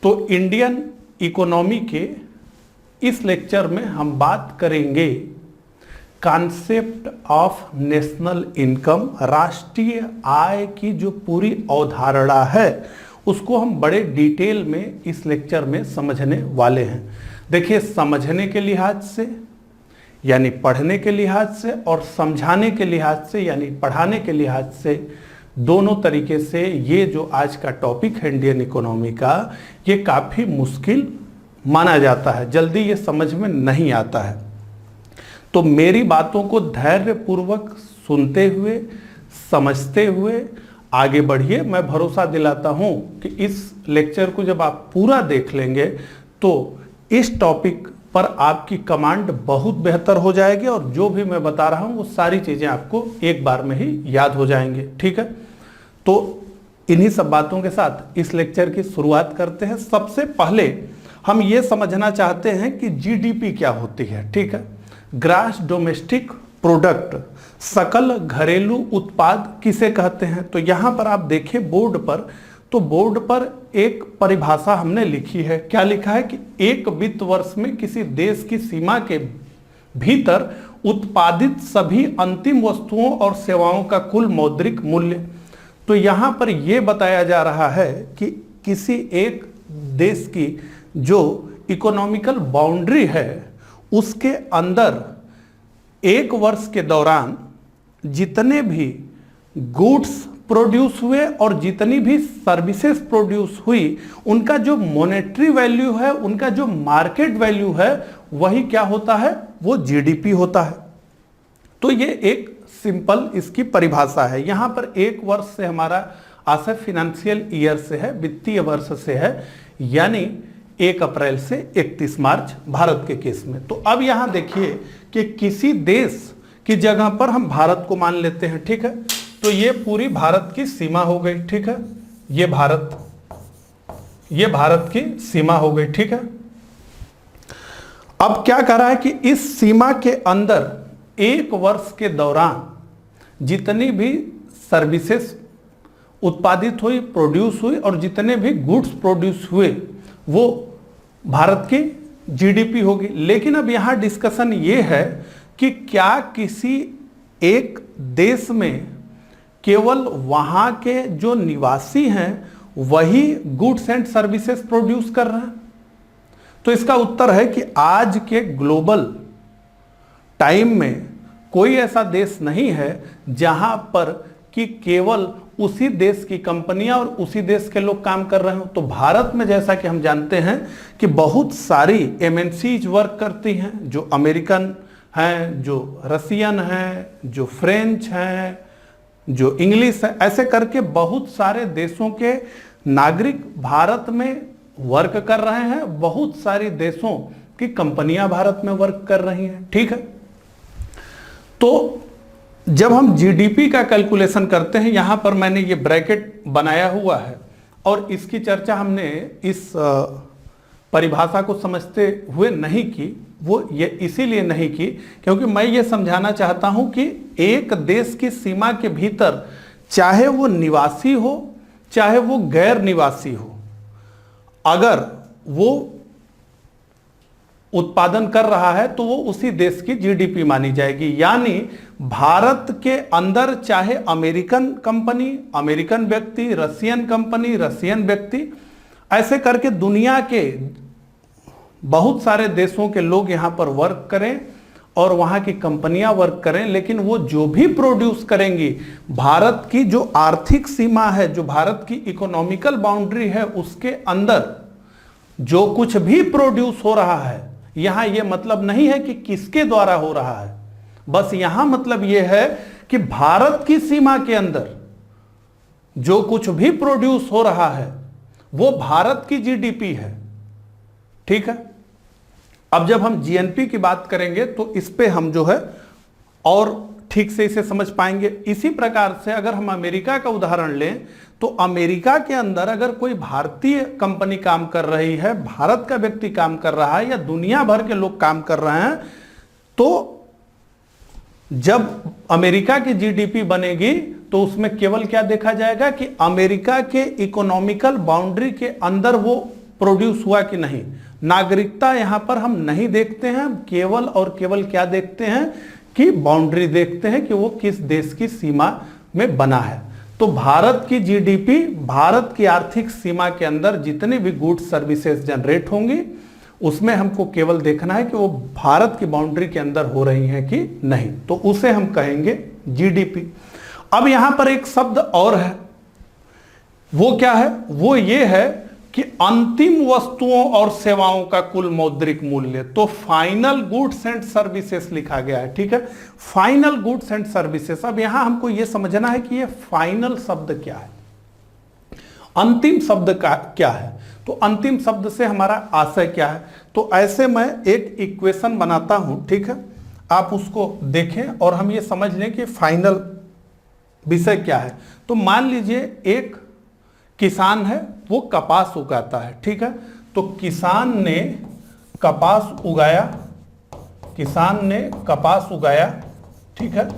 तो Indian economy के इस लेक्चर में हम बात करेंगे कॉन्सेप्ट ऑफ नेशनल इनकम, राष्ट्रीय आय की जो पूरी अवधारणा है उसको हम बड़े डिटेल में इस लेक्चर में समझने वाले हैं। देखिए, समझने के लिहाज से यानी पढ़ने के लिहाज से और समझाने के लिहाज से यानी पढ़ाने के लिहाज से, दोनों तरीके से ये जो आज का टॉपिक है इंडियन इकोनॉमी का, ये काफ़ी मुश्किल माना जाता है, जल्दी ये समझ में नहीं आता है। तो मेरी बातों को धैर्यपूर्वक सुनते हुए, समझते हुए आगे बढ़िए। मैं भरोसा दिलाता हूँ कि इस लेक्चर को जब आप पूरा देख लेंगे तो इस टॉपिक पर आपकी कमांड बहुत बेहतर हो जाएगी और जो भी मैं बता रहा हूँ वो सारी चीज़ें आपको एक बार में ही याद हो जाएंगे। ठीक है, तो इन्हीं सब बातों के साथ इस लेक्चर की शुरुआत करते हैं। सबसे पहले हम ये समझना चाहते हैं कि जीडीपी क्या होती है। ठीक है, ग्रॉस डोमेस्टिक प्रोडक्ट, सकल घरेलू उत्पाद किसे कहते हैं। तो यहाँ पर आप देखें बोर्ड पर, तो बोर्ड पर एक परिभाषा हमने लिखी है। क्या लिखा है कि एक वित्त वर्ष में किसी देश की सीमा के भीतर उत्पादित सभी अंतिम वस्तुओं और सेवाओं का कुल मौद्रिक मूल्य। तो यहाँ पर यह बताया जा रहा है कि किसी एक देश की जो इकोनॉमिकल बाउंड्री है उसके अंदर एक वर्ष के दौरान जितने भी गुड्स प्रोड्यूस हुए और जितनी भी सर्विसेज प्रोड्यूस हुई, उनका जो मॉनेटरी वैल्यू है, उनका जो मार्केट वैल्यू है, वही क्या होता है, वो जीडीपी होता है। तो ये एक सिंपल इसकी परिभाषा है। यहां पर एक वर्ष से हमारा आशय फिनेंशियल ईयर से है, वित्तीय वर्ष से है, यानी 1 अप्रैल से 31 मार्च भारत के केस में। तो अब यहां देखिए कि किसी देश की जगह पर हम भारत को मान लेते हैं। ठीक है, तो ये पूरी भारत की सीमा हो गई। ठीक है, ये भारत की सीमा हो गई। ठीक है, अब क्या कर रहा है कि इस सीमा के अंदर एक वर्ष के दौरान जितनी भी सर्विसेज उत्पादित हुई, प्रोड्यूस हुई और जितने भी गुड्स प्रोड्यूस हुए वो भारत की जीडीपी होगी। लेकिन अब यहां डिस्कशन ये है कि क्या किसी एक देश में केवल वहां के जो निवासी हैं वही गुड्स एंड सर्विसेज प्रोड्यूस कर रहे हैं। तो इसका उत्तर है कि आज के ग्लोबल टाइम में कोई ऐसा देश नहीं है जहां पर कि केवल उसी देश की कंपनियां और उसी देश के लोग काम कर रहे हो। तो भारत में जैसा कि हम जानते हैं कि बहुत सारी एमएनसीज वर्क करती हैं, जो अमेरिकन हैं, जो रसियन हैं, जो फ्रेंच हैं, जो इंग्लिश है, ऐसे करके बहुत सारे देशों के नागरिक भारत में वर्क कर रहे हैं। बहुत सारी देशों की कंपनियां भारत में वर्क कर रही हैं। ठीक है, तो जब हम जीडीपी का कैलकुलेशन करते हैं, यहां पर मैंने ये ब्रैकेट बनाया हुआ है और इसकी चर्चा हमने इस परिभाषा को समझते हुए नहीं की। वो ये इसीलिए नहीं की क्योंकि मैं ये समझाना चाहता हूं कि एक देश की सीमा के भीतर चाहे वो निवासी हो चाहे वो गैर निवासी हो, अगर वो उत्पादन कर रहा है तो वो उसी देश की जीडीपी मानी जाएगी। यानी भारत के अंदर चाहे अमेरिकन कंपनी, अमेरिकन व्यक्ति, रसियन कंपनी, रसियन व्यक्ति, ऐसे करके दुनिया के बहुत सारे देशों के लोग यहां पर वर्क करें और वहां की कंपनियां वर्क करें, लेकिन वो जो भी प्रोड्यूस करेंगी, भारत की जो आर्थिक सीमा है, जो भारत की इकोनॉमिकल बाउंड्री है, उसके अंदर जो कुछ भी प्रोड्यूस हो रहा है, यहां यह मतलब नहीं है कि किसके द्वारा हो रहा है, बस यहां मतलब यह है कि भारत की सीमा के अंदर जो कुछ भी प्रोड्यूस हो रहा है वो भारत की जीडीपी है। ठीक है, अब जब हम जीएनपी की बात करेंगे तो इस पे हम जो है और ठीक से इसे समझ पाएंगे। इसी प्रकार से अगर हम अमेरिका का उदाहरण लें तो अमेरिका के अंदर अगर कोई भारतीय कंपनी काम कर रही है, भारत का व्यक्ति काम कर रहा है या दुनिया भर के लोग काम कर रहे हैं, तो जब अमेरिका की जीडीपी बनेगी तो उसमें केवल क्या देखा जाएगा कि अमेरिका के इकोनॉमिकल बाउंड्री के अंदर वो प्रोड्यूस हुआ कि नहीं। नागरिकता यहां पर हम नहीं देखते हैं, हम केवल और केवल क्या देखते हैं कि बाउंड्री देखते हैं कि वो किस देश की सीमा में बना है। तो भारत की जीडीपी, भारत की आर्थिक सीमा के अंदर जितने भी गुड्स सर्विसेज जनरेट होंगी उसमें हमको केवल देखना है कि वो भारत की बाउंड्री के अंदर हो रही हैं कि नहीं, तो उसे हम कहेंगे जीडीपी। अब यहां पर एक शब्द और है, वो क्या है? वो ये है कि अंतिम वस्तुओं और सेवाओं का कुल मौद्रिक मूल्य। तो फाइनल गुड्स एंड सर्विसेज लिखा गया है, ठीक है, फाइनल गुड्स एंड सर्विसेज। अब यहां हमको यह समझना है कि ये फाइनल शब्द क्या है, अंतिम शब्द का क्या है। तो अंतिम शब्द से हमारा आशय क्या है? तो ऐसे मैं एक इक्वेशन बनाता हूं, ठीक है, आप उसको देखें और हम ये समझ लें कि फाइनल विषय क्या है। तो मान लीजिए एक किसान है, वो कपास उगाता है, ठीक है। तो किसान ने कपास उगाया, किसान ने कपास उगाया, ठीक है,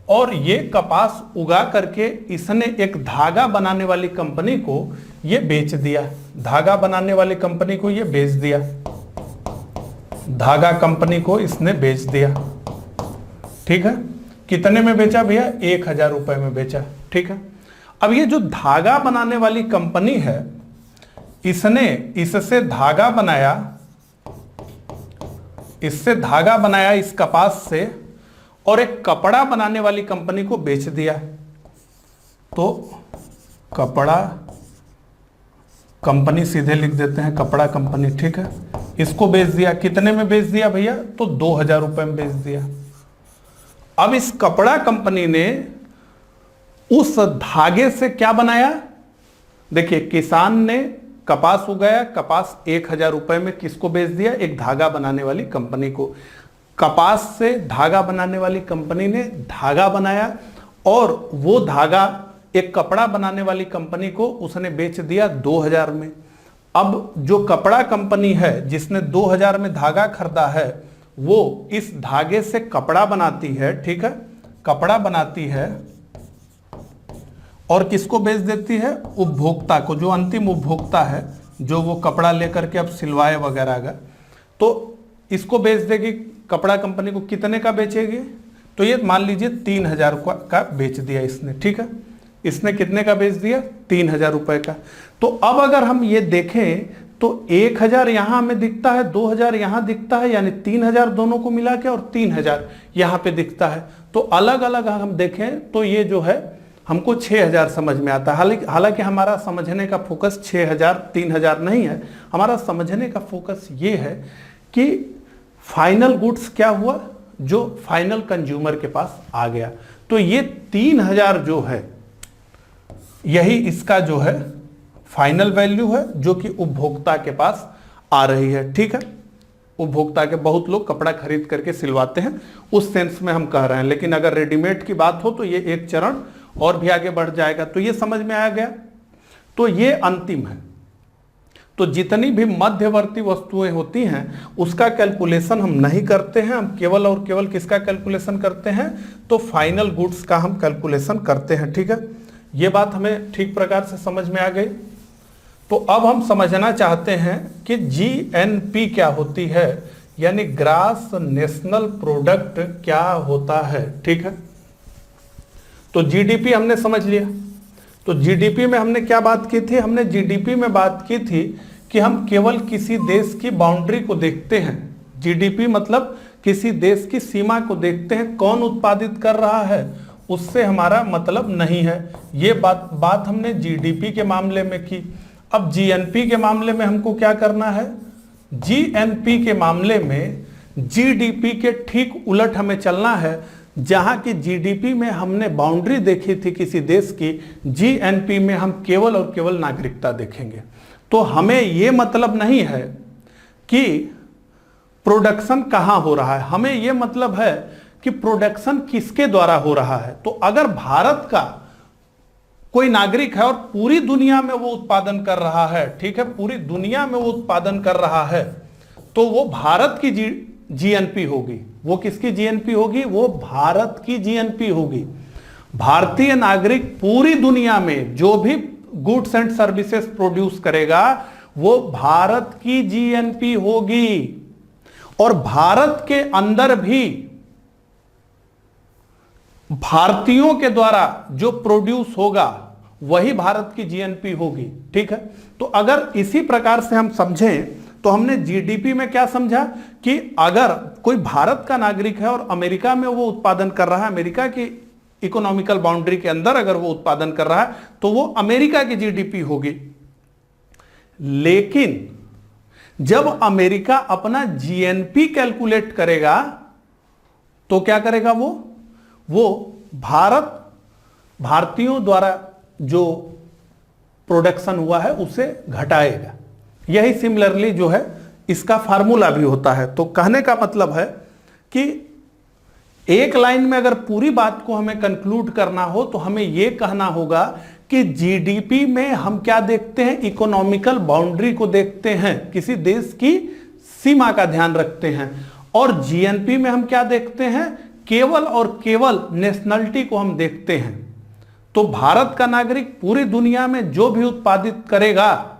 और ये कपास उगा करके इसने एक धागा बनाने वाली कंपनी को ये बेच दिया, धागा बनाने वाली कंपनी को ये बेच दिया, धागा कंपनी को इसने बेच दिया, ठीक है। कितने में बेचा भैया? 1000 रुपए में बेचा, ठीक है। अब ये जो धागा बनाने वाली कंपनी है, इसने इससे धागा बनाया, इससे धागा बनाया इस कपास से, और एक कपड़ा बनाने वाली कंपनी को बेच दिया। तो कपड़ा कंपनी सीधे लिख देते हैं, कपड़ा कंपनी, ठीक है, इसको बेच दिया। कितने में बेच दिया भैया? तो 2000 रुपए में बेच दिया। अब इस कपड़ा कंपनी ने उस धागे से क्या बनाया? देखिए, किसान ने कपास उगाया, कपास 1000 रुपए में किसको बेच दिया? एक धागा बनाने वाली कंपनी को। कपास से धागा बनाने वाली कंपनी ने धागा बनाया और वो धागा एक कपड़ा बनाने वाली कंपनी को उसने बेच दिया 2000 में। अब जो कपड़ा कंपनी है जिसने 2000 में धागा खरीदा है, वो इस धागे से कपड़ा बनाती है, ठीक है, कपड़ा बनाती है और किसको बेच देती है? उपभोक्ता को, जो अंतिम उपभोक्ता है, जो वो कपड़ा लेकर के अब सिलवाए वगैरह का, तो इसको बेच देगी कपड़ा कंपनी को। कितने का बेचेगी? तो ये मान लीजिए 3000 का बेच दिया इसने, ठीक है, इसने कितने का बेच दिया? 3000 रुपए का। तो अब अगर हम ये देखें तो 1000 यहां हमें दिखता है, 2000 यहां दिखता है, यानी 3000 दोनों को मिला के, और 3000 यहां पे दिखता है। तो अलग अलग हम देखें तो ये जो है हमको 6000 समझ में आता है। हालांकि हमारा समझने का फोकस 6000 3000 नहीं है, हमारा समझने का फोकस ये है कि फाइनल गुड्स क्या हुआ, जो फाइनल कंज्यूमर के पास आ गया। तो ये 3000 जो है, यही इसका जो है फाइनल वैल्यू है, जो कि उपभोक्ता के पास आ रही है, ठीक है। उपभोक्ता के बहुत लोग कपड़ा खरीद करके सिलवाते हैं, उस सेंस में हम कह रहे हैं। लेकिन अगर रेडीमेड की बात हो तो ये एक चरण और भी आगे बढ़ जाएगा। तो ये समझ में आ गया। तो ये अंतिम है। तो जितनी भी मध्यवर्ती वस्तुएं होती हैं उसका कैलकुलेशन हम नहीं करते हैं, हम केवल और केवल किसका कैलकुलेशन करते हैं? तो फाइनल गुड्स का हम कैलकुलेशन करते हैं, ठीक है। ये बात हमें ठीक प्रकार से समझ में आ गई। तो अब हम समझना चाहते हैं कि जीएनपी क्या होती है, यानी ग्रास नेशनल प्रोडक्ट क्या होता है, ठीक है। तो जीडीपी हमने समझ लिया। तो जीडीपी में हमने क्या बात की थी? हमने जीडीपी में बात की थी कि हम केवल किसी देश की बाउंड्री को देखते हैं। जीडीपी मतलब किसी देश की सीमा को देखते हैं, कौन उत्पादित कर रहा है उससे हमारा मतलब नहीं है। ये बात हमने जीडीपी के मामले में की। अब जीएनपी के मामले में हमको क्या करना है? जीएनपी के मामले में जीडीपी के ठीक उलट हमें चलना है। जहां की जीडीपी में हमने बाउंड्री देखी थी किसी देश की, जीएनपी में हम केवल और केवल नागरिकता देखेंगे। तो हमें यह मतलब नहीं है कि प्रोडक्शन कहां हो रहा है, हमें यह मतलब है कि प्रोडक्शन किसके द्वारा हो रहा है। तो अगर भारत का कोई नागरिक है और पूरी दुनिया में वो उत्पादन कर रहा है, ठीक है, पूरी दुनिया में वो उत्पादन कर रहा है, तो वो भारत की जीएनपी होगी। वो किसकी जीएनपी होगी? वो भारत की जीएनपी होगी। भारतीय नागरिक पूरी दुनिया में जो भी गुड्स एंड सर्विसेज प्रोड्यूस करेगा वो भारत की जीएनपी होगी। और भारत के अंदर भी भारतीयों के द्वारा जो प्रोड्यूस होगा वही भारत की जीएनपी होगी। ठीक है, तो अगर इसी प्रकार से हम समझें तो हमने जीडीपी में क्या समझा कि अगर कोई भारत का नागरिक है और अमेरिका में वो उत्पादन कर रहा है, अमेरिका की इकोनॉमिकल बाउंड्री के अंदर अगर वो उत्पादन कर रहा है तो वो अमेरिका की जीडीपी होगी। लेकिन जब अमेरिका अपना जीएनपी कैलकुलेट करेगा तो क्या करेगा वो भारतीयों द्वारा जो प्रोडक्शन हुआ है उसे घटाएगा। यही सिमिलरली जो है इसका फार्मूला भी होता है। तो कहने का मतलब है कि एक लाइन में अगर पूरी बात को हमें कंक्लूड करना हो तो हमें यह कहना होगा कि जीडीपी में हम क्या देखते हैं, इकोनॉमिकल बाउंड्री को देखते हैं, किसी देश की सीमा का ध्यान रखते हैं। और जीएनपी में हम क्या देखते हैं, केवल और केवल नेशनलिटी को हम देखते हैं। तो भारत का नागरिक पूरी दुनिया में जो भी उत्पादित करेगा,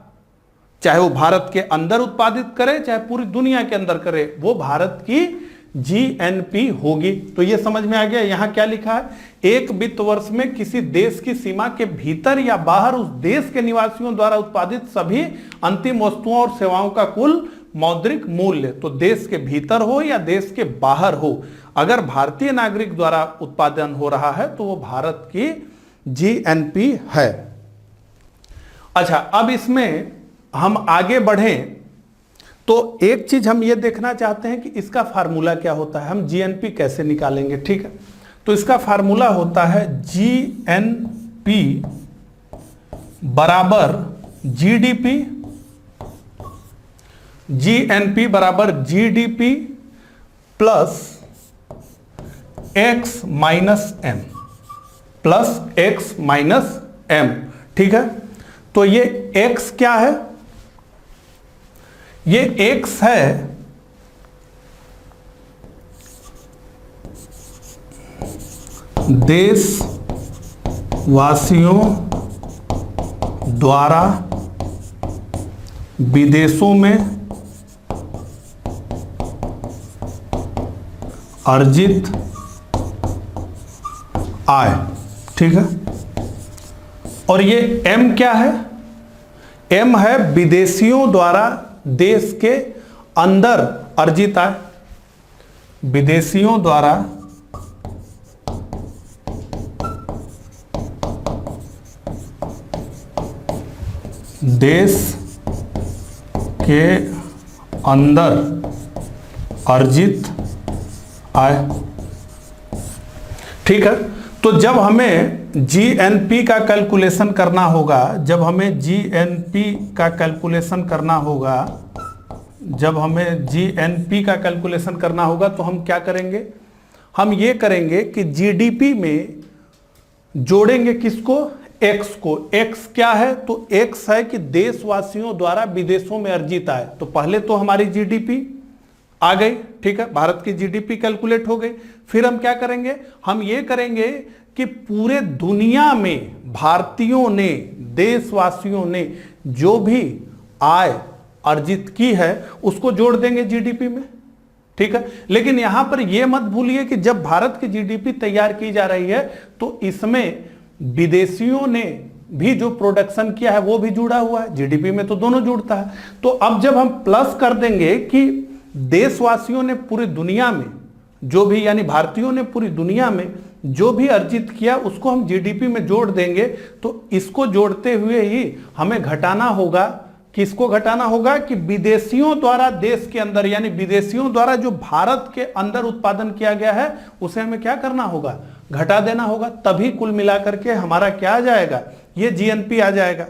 चाहे वो भारत के अंदर उत्पादित करे चाहे पूरी दुनिया के अंदर करे, वो भारत की जीएनपी होगी। तो ये समझ में आ गया। यहां क्या लिखा है, एक वित्त वर्ष में किसी देश की सीमा के भीतर या बाहर उस देश के निवासियों द्वारा उत्पादित सभी अंतिम वस्तुओं और सेवाओं का कुल मौद्रिक मूल्य। तो देश के भीतर हो या देश के बाहर हो, अगर भारतीय नागरिक द्वारा उत्पादन हो रहा है तो वो भारत की जीएनपी है। अच्छा, अब इसमें हम आगे बढ़ें तो एक चीज हम ये देखना चाहते हैं कि इसका फार्मूला क्या होता है, हम जीएनपी कैसे निकालेंगे। ठीक है, तो इसका फार्मूला होता है जीएनपी बराबर जीडीपी, जीएनपी बराबर GDP plus X minus M, plus X minus M. ठीक है, तो ये एक्स क्या है, ये एक्स है देशवासियों द्वारा विदेशों में अर्जित आय। ठीक है, और ये एम क्या है, एम है विदेशियों द्वारा देश के अंदर अर्जित आय, विदेशियों द्वारा देश के अंदर अर्जित आय। ठीक है, तो जब हमें जीएनपी का कैलकुलेशन करना होगा, जब हमें जीएनपी का कैलकुलेशन करना होगा, जब हमें जीएनपी का कैलकुलेशन करना होगा तो हम क्या करेंगे, हम ये करेंगे कि जीडीपी में जोड़ेंगे किसको, एक्स को। एक्स क्या है, तो एक्स है कि देशवासियों द्वारा विदेशों में अर्जित आय। तो पहले तो हमारी जीडीपी आ गई। ठीक है, भारत की जीडीपी कैलकुलेट हो गई। फिर हम क्या करेंगे, हम ये करेंगे कि पूरे दुनिया में भारतीयों ने, देशवासियों ने जो भी आय अर्जित की है उसको जोड़ देंगे जीडीपी में। ठीक है, लेकिन यहां पर यह मत भूलिए कि जब भारत की जीडीपी तैयार की जा रही है तो इसमें विदेशियों ने भी जो प्रोडक्शन किया है वो भी जुड़ा हुआ है। जीडीपी में तो दोनों जुड़ता है। तो अब जब हम प्लस कर देंगे कि देशवासियों ने पूरी दुनिया में जो भी, यानी भारतीयों ने पूरी दुनिया में जो भी अर्जित किया उसको हम जीडीपी में जोड़ देंगे, तो इसको जोड़ते हुए ही हमें घटाना होगा। किसको घटाना होगा कि विदेशियों द्वारा देश के अंदर, यानी विदेशियों द्वारा जो भारत के अंदर उत्पादन किया गया है उसे हमें क्या करना होगा, घटा देना होगा। तभी कुल मिलाकर के हमारा क्या आ जाएगा, ये जीएनपी आ जाएगा।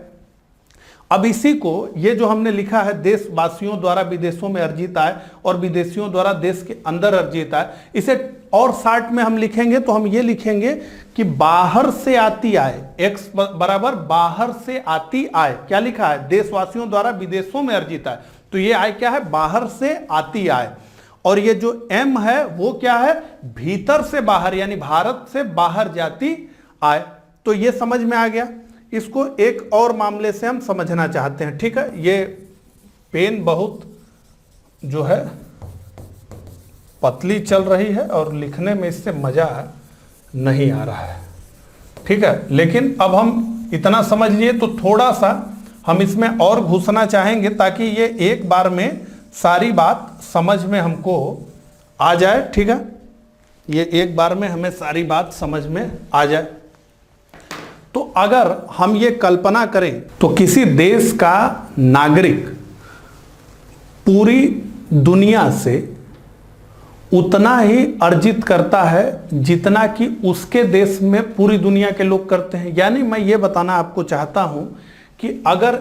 अब इसी को, ये जो हमने लिखा है देशवासियों द्वारा विदेशों में अर्जित आय और विदेशियों द्वारा देश के अंदर अर्जित आय, इसे और शार्ट में हम लिखेंगे तो हम ये लिखेंगे कि बाहर से आती आय, एक्स बराबर बाहर से आती आय। क्या लिखा है, देशवासियों द्वारा विदेशों में अर्जित आय। तो ये आय क्या है, बाहर से आती आय। और ये जो एम है वो क्या है, भीतर से बाहर, यानी भारत से बाहर जाती आय। तो ये समझ में आ गया। इसको एक और मामले से हम समझना चाहते हैं। ठीक है, ये पेन बहुत जो है पतली चल रही है और लिखने में इससे मजा नहीं आ रहा है, ठीक है। लेकिन अब हम इतना समझ लिए, तो थोड़ा सा हम इसमें और घुसना चाहेंगे ताकि ये एक बार में सारी बात समझ में हमको आ जाए, ठीक है। ये एक बार में हमें सारी बात समझ में आ जाए। तो अगर हम ये कल्पना करें तो किसी देश का नागरिक पूरी दुनिया से उतना ही अर्जित करता है जितना कि उसके देश में पूरी दुनिया के लोग करते हैं। यानी मैं ये बताना आपको चाहता हूं कि अगर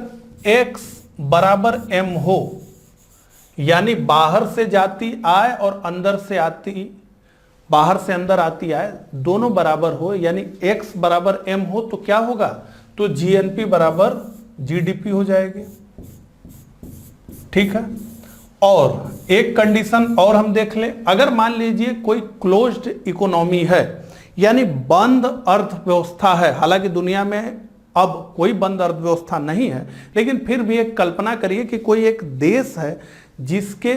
x बराबर m हो, यानी बाहर से जाती आय और अंदर से आती, बाहर से अंदर आती आय दोनों बराबर हो, यानी x बराबर m हो, तो क्या होगा, तो GNP बराबर GDP हो जाएगी, ठीक है। और एक कंडीशन और हम देख लें, अगर मान लीजिए कोई क्लोज्ड इकोनॉमी है, यानी बंद अर्थव्यवस्था है, हालांकि दुनिया में अब कोई बंद अर्थव्यवस्था नहीं है, लेकिन फिर भी एक कल्पना करिए कि कोई एक देश है जिसके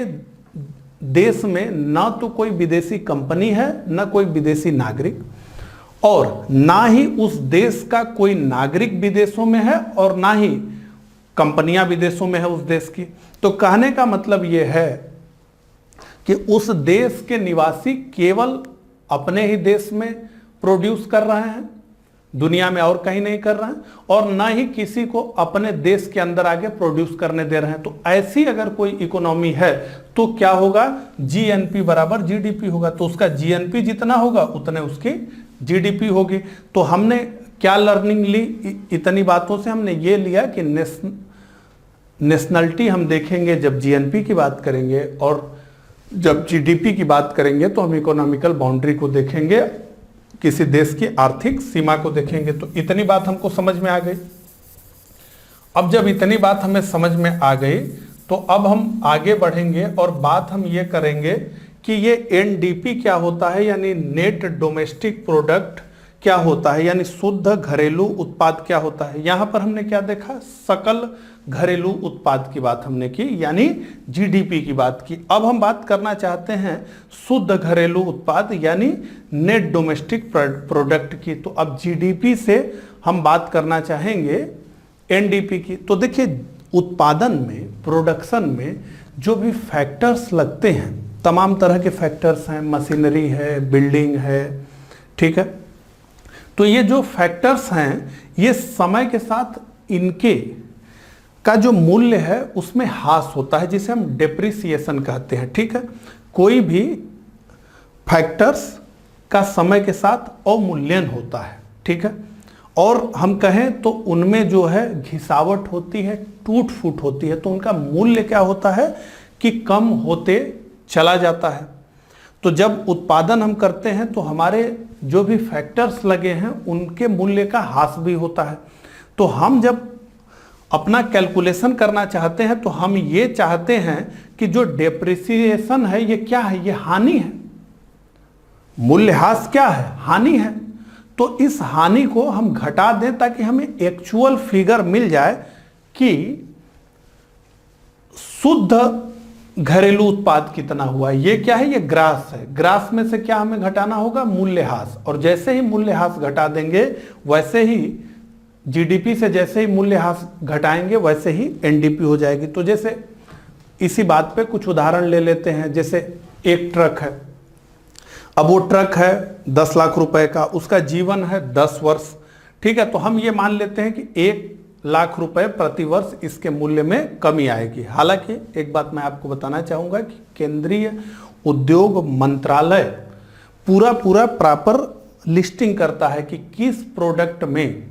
देश में ना तो कोई विदेशी कंपनी है, ना कोई विदेशी नागरिक, और ना ही उस देश का कोई नागरिक विदेशों में है और ना ही कंपनियां विदेशों में है उस देश की। तो कहने का मतलब यह है कि उस देश के निवासी केवल अपने ही देश में प्रोड्यूस कर रहे हैं, दुनिया में और कहीं नहीं कर रहे हैं, और ना ही किसी को अपने देश के अंदर आगे प्रोड्यूस करने दे रहे हैं। तो ऐसी अगर कोई इकोनॉमी है तो क्या होगा, GNP बराबर GDP होगा। तो उसका GNP जितना होगा उतने उसकी GDP होगी। तो हमने क्या लर्निंग ली इतनी बातों से, हमने ये लिया कि नेशनलिटी हम देखेंगे जब GNP की बात करेंगे, और जब GDP की बात करेंगे तो हम इकोनॉमिकल बाउंड्री को देखेंगे, किसी देश की आर्थिक सीमा को देखेंगे। तो इतनी बात हमको समझ में आ गई। अब जब इतनी बात हमें समझ में आ गई तो अब हम आगे बढ़ेंगे और बात हम ये करेंगे कि ये NDP क्या होता है, यानी नेट डोमेस्टिक प्रोडक्ट क्या होता है, यानी शुद्ध घरेलू उत्पाद क्या होता है। यहां पर हमने क्या देखा, सकल घरेलू उत्पाद की बात हमने की, यानी GDP की बात की। अब हम बात करना चाहते हैं शुद्ध घरेलू उत्पाद यानी नेट डोमेस्टिक प्रोडक्ट की। तो अब GDP से हम बात करना चाहेंगे NDP की। तो देखिए, उत्पादन में, प्रोडक्शन में जो भी फैक्टर्स लगते हैं, तमाम तरह के फैक्टर्स हैं, मशीनरी है, बिल्डिंग है, ठीक है। तो ये जो फैक्टर्स हैं, ये समय के साथ इनके का जो मूल्य है उसमें ह्रास होता है, जिसे हम डेप्रिसिएशन कहते हैं, ठीक है। कोई भी फैक्टर्स का समय के साथ अवमूल्यन होता है, ठीक है। और हम कहें तो उनमें जो है घिसावट होती है, टूट फूट होती है, तो उनका मूल्य क्या होता है कि कम होते चला जाता है। तो जब उत्पादन हम करते हैं तो हमारे जो भी फैक्टर्स लगे हैं उनके मूल्य का ह्रास भी होता है। तो हम जब अपना कैलकुलेशन करना चाहते हैं तो हम ये चाहते हैं कि जो डेप्रिसिएशन है ये क्या है, ये हानि है। मूल्यह्रास क्या है, हानि है। तो इस हानि को हम घटा दें ताकि हमें एक्चुअल फिगर मिल जाए कि शुद्ध घरेलू उत्पाद कितना हुआ। ये क्या है, ये ग्रास है। ग्रास में से क्या हमें घटाना होगा, मूल्यह्रास। और जैसे ही मूल्यह्रास घटा देंगे वैसे ही GDP से जैसे ही मूल्यह्रास घटाएंगे वैसे ही NDP हो जाएगी। तो जैसे इसी बात पे कुछ उदाहरण ले लेते हैं। जैसे एक ट्रक है, अब वो ट्रक है 10 लाख रुपए का, उसका जीवन है 10 वर्ष, ठीक है। तो हम ये मान लेते हैं कि 1 लाख रुपए प्रति वर्ष इसके मूल्य में कमी आएगी। हालांकि एक बात मैं आपको बताना चाहूंगा कि केंद्रीय उद्योग मंत्रालय पूरा प्रॉपर लिस्टिंग करता है कि किस प्रोडक्ट में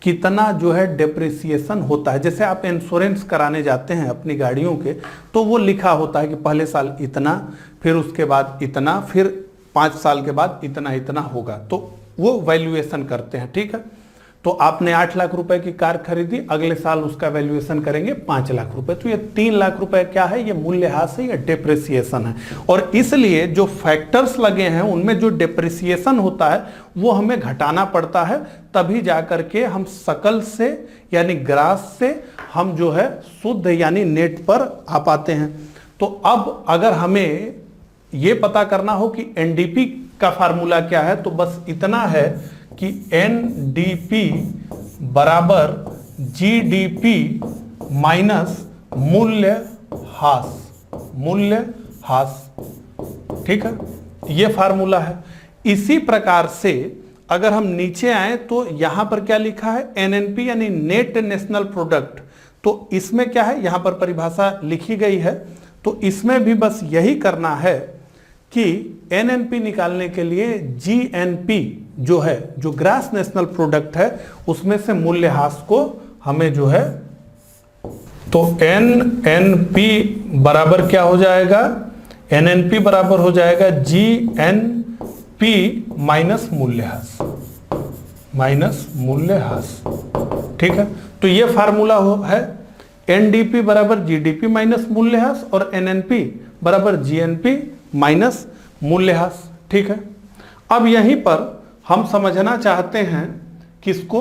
कितना जो है डेप्रिसिएशन होता है। जैसे आप इंश्योरेंस कराने जाते हैं अपनी गाड़ियों के, तो वो लिखा होता है कि पहले साल इतना, फिर उसके बाद इतना, फिर 5 साल के बाद इतना इतना होगा। तो वो वैल्यूएशन करते हैं, ठीक है। तो आपने 8 लाख रुपए की कार खरीदी, अगले साल उसका वैल्यूएशन करेंगे 5 लाख रुपए, तो ये 3 लाख रुपए क्या है, ये मूल्यह्रास है या डेप्रिसिएशन है। और इसलिए जो फैक्टर्स लगे हैं उनमें जो डेप्रिसिएशन होता है वो हमें घटाना पड़ता है, तभी जाकर के हम सकल से यानी ग्रास से हम जो है शुद्ध यानी नेट पर आ पाते हैं। तो अब अगर हमें ये पता करना हो कि एनडीपी का फार्मूला क्या है, तो बस इतना है कि एनडीपी बराबर जीडीपी माइनस मूल्यह्रास, ठीक है, ये फार्मूला है। इसी प्रकार से अगर हम नीचे आए तो यहां पर क्या लिखा है, एनएनपी यानी नेट नेशनल प्रोडक्ट, तो इसमें क्या है, यहां पर परिभाषा लिखी गई है, तो इसमें भी बस यही करना है कि एनएनपी निकालने के लिए जीएनपी जो है, जो ग्रास नेशनल प्रोडक्ट है, उसमें से मूल्यह्रास को हमें जो है, तो एनएनपी बराबर क्या हो जाएगा, एनएनपी बराबर हो जाएगा जीएनपी माइनस मूल्यह्रास, ठीक है। तो ये फार्मूला है एनडीपी बराबर जीडीपी माइनस मूल्यह्रास और एनएनपी बराबर जीएनपी माइनस मूल्यह्रास, ठीक है। अब यहीं पर हम समझना चाहते हैं किसको,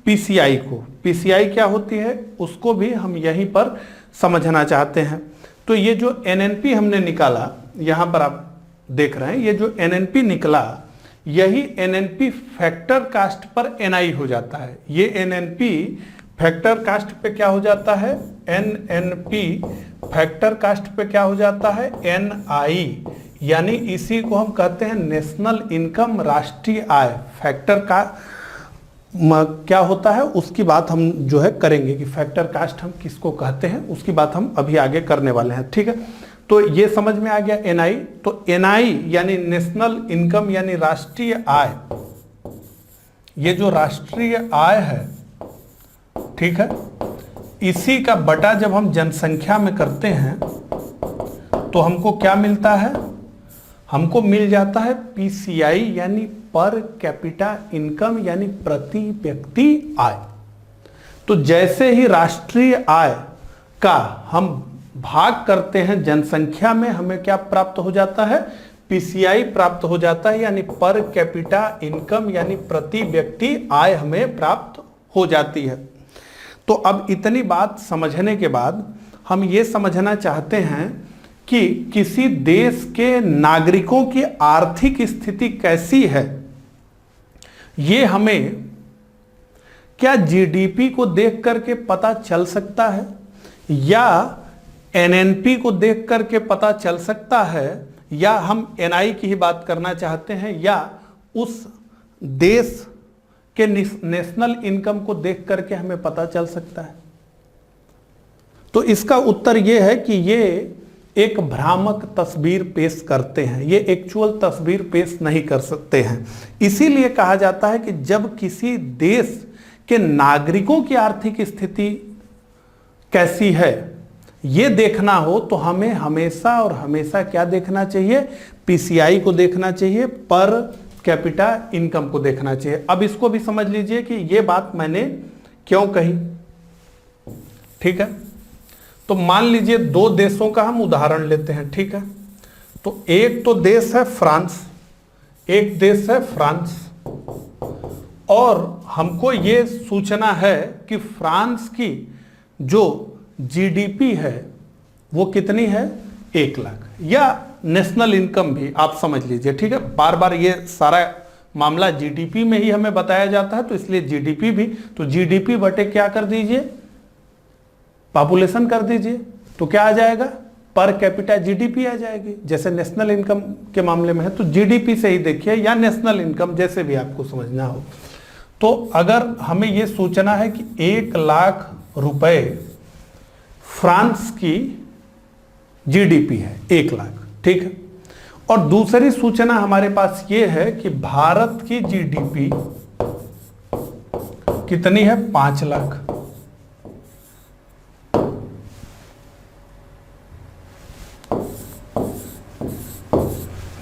पीसीआई को। पीसीआई क्या होती है उसको भी हम यहीं पर समझना चाहते हैं। तो ये जो एनएनपी हमने निकाला, यहां पर आप देख रहे हैं, ये जो एनएनपी निकला, यही एनएनपी फैक्टर कास्ट पर एनआई हो जाता है। ये एनएनपी फैक्टर कास्ट पे क्या हो जाता है, एनएनपी फैक्टर कास्ट पे क्या हो जाता है, एनआई, यानी इसी को हम कहते हैं नेशनल इनकम, राष्ट्रीय आय। फैक्टर का क्या होता है उसकी बात हम जो है करेंगे कि फैक्टर कास्ट हम किसको कहते हैं, उसकी बात हम अभी आगे करने वाले हैं, ठीक है। तो ये समझ में आ गया एनआई। तो एनआई यानी नेशनल इनकम यानी राष्ट्रीय आय, ये जो राष्ट्रीय आय है, ठीक है, इसी का बटा जब हम जनसंख्या में करते हैं तो हमको क्या मिलता है, हमको मिल जाता है पीसीआई यानी पर कैपिटा इनकम यानी प्रति व्यक्ति आय। तो जैसे ही राष्ट्रीय आय का हम भाग करते हैं जनसंख्या में, हमें क्या प्राप्त हो जाता है, पीसीआई प्राप्त हो जाता है, यानी पर कैपिटा इनकम यानी प्रति व्यक्ति आय हमें प्राप्त हो जाती है। तो अब इतनी बात समझने के बाद हम ये समझना चाहते हैं कि किसी देश के नागरिकों की आर्थिक स्थिति कैसी है। ये हमें क्या जीडीपी को देख करके पता चल सकता है, या एनएनपी को देख करके पता चल सकता है, या हम एनआई की ही बात करना चाहते हैं, या उस देश के नेशनल इनकम को देख करके हमें पता चल सकता है। तो इसका उत्तर यह है कि ये एक भ्रामक तस्वीर पेश करते हैं, ये एक्चुअल तस्वीर पेश नहीं कर सकते हैं। इसीलिए कहा जाता है कि जब किसी देश के नागरिकों की आर्थिक स्थिति कैसी है ये देखना हो तो हमें हमेशा और हमेशा क्या देखना चाहिए, पीसीआई को देखना चाहिए, पर कैपिटा इनकम को देखना चाहिए। अब इसको भी समझ लीजिए कि ये बात मैंने क्यों कही, ठीक है। तो मान लीजिए दो देशों का हम उदाहरण लेते हैं, ठीक है। तो एक तो देश है फ्रांस, एक देश है फ्रांस, और हमको ये सूचना है कि फ्रांस की जो जीडीपी है वो कितनी है, 1 लाख, या नेशनल इनकम भी आप समझ लीजिए, ठीक है। बार बार ये सारा मामला जीडीपी में ही हमें बताया जाता है, तो इसलिए जीडीपी भी, तो जीडीपी बटे क्या कर दीजिए, पॉपुलेशन कर दीजिए, तो क्या आ जाएगा, पर कैपिटा जीडीपी आ जाएगी। जैसे नेशनल इनकम के मामले में है तो जीडीपी से ही देखिए, या नेशनल इनकम, जैसे भी आपको समझना हो। तो अगर हमें यह सूचना है कि 1 लाख रुपए फ्रांस की जीडीपी है, 1 लाख, ठीक है। और दूसरी सूचना हमारे पास ये है कि भारत की जीडीपी कितनी है, 5 लाख।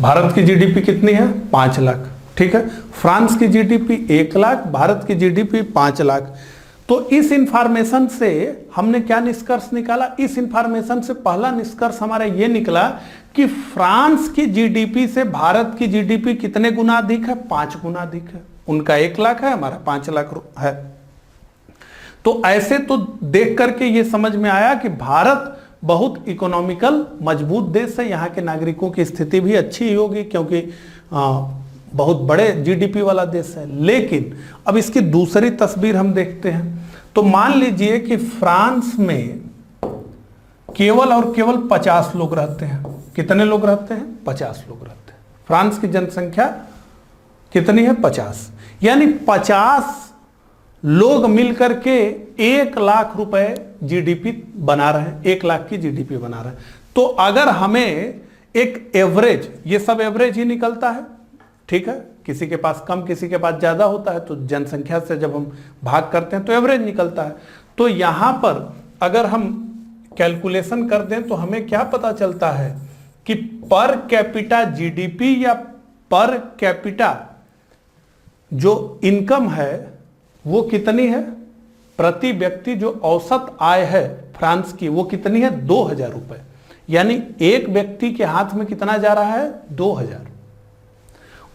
भारत की जीडीपी कितनी है, 5 लाख, ठीक है। फ्रांस की जीडीपी 1 लाख, भारत की जीडीपी 5 लाख। तो इस इंफॉर्मेशन से हमने क्या निष्कर्ष निकाला? इस इंफॉर्मेशन से पहला निष्कर्ष हमारा यह निकला कि फ्रांस की जीडीपी से भारत की जीडीपी कितने गुना अधिक है? 5 गुना अधिक है। उनका 1 लाख है, हमारा 5 लाख है। तो ऐसे तो देख करके ये समझ में आया कि भारत बहुत इकोनॉमिकल मजबूत देश है, यहाँ के नागरिकों की स्थिति भी अच्छी ही होगी क्योंकि बहुत बड़े जीडीपी वाला देश है। लेकिन अब इसकी दूसरी तस्वीर हम देखते हैं। तो मान लीजिए कि फ्रांस में केवल और केवल 50 लोग रहते हैं। कितने लोग रहते हैं? 50 लोग रहते हैं। फ्रांस की जनसंख्या कितनी है? 50। यानी 50 लोग मिलकर के 1 लाख रुपए जीडीपी बना रहे हैं, 1 लाख की जीडीपी बना रहे हैं। तो अगर हमें एक एवरेज, ये सब एवरेज ही निकलता है, ठीक है, किसी के पास कम किसी के पास ज्यादा होता है, तो जनसंख्या से जब हम भाग करते हैं तो एवरेज निकलता है। तो यहां पर अगर हम कैलकुलेशन कर दें तो हमें क्या पता चलता है कि पर कैपिटा जीडीपी या पर कैपिटा जो इनकम है वो कितनी है? प्रति व्यक्ति जो औसत आय है फ्रांस की वो कितनी है? 2000 रुपए। यानी एक व्यक्ति के हाथ में कितना जा रहा है? 2000।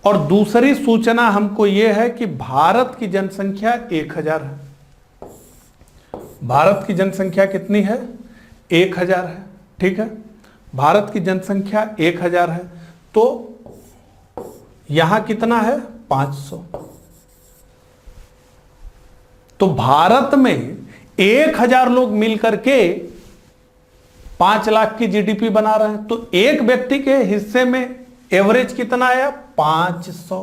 और दूसरी सूचना हमको यह है कि भारत की जनसंख्या 1000 है। भारत की जनसंख्या कितनी है? 1000 है, ठीक है। भारत की जनसंख्या 1000 है, तो यहां कितना है? 500। तो भारत में 1000 लोग मिलकर के 5 लाख की जीडीपी बना रहे हैं। तो एक व्यक्ति के हिस्से में एवरेज कितना आया? 500।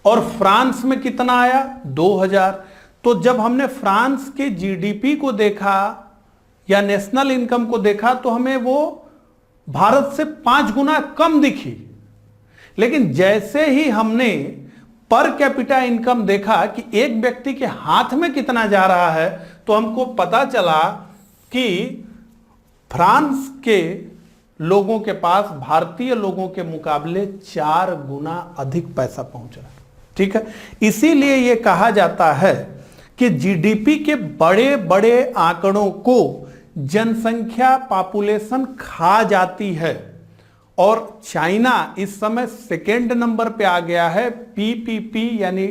और फ्रांस में कितना आया? 2000। तो जब हमने फ्रांस के जीडीपी को देखा या नेशनल इनकम को देखा तो हमें वो भारत से 5 गुना कम दिखी। लेकिन जैसे ही हमने पर कैपिटा इनकम देखा कि एक व्यक्ति के हाथ में कितना जा रहा है, तो हमको पता चला कि फ्रांस के लोगों के पास भारतीय लोगों के मुकाबले 4 गुना अधिक पैसा पहुंच रहा है, ठीक है। इसीलिए यह कहा जाता है कि जीडीपी के बड़े बड़े आंकड़ों को जनसंख्या पॉपुलेशन खा जाती है। और चाइना इस समय सेकेंड नंबर पे आ गया है, पीपीपी यानी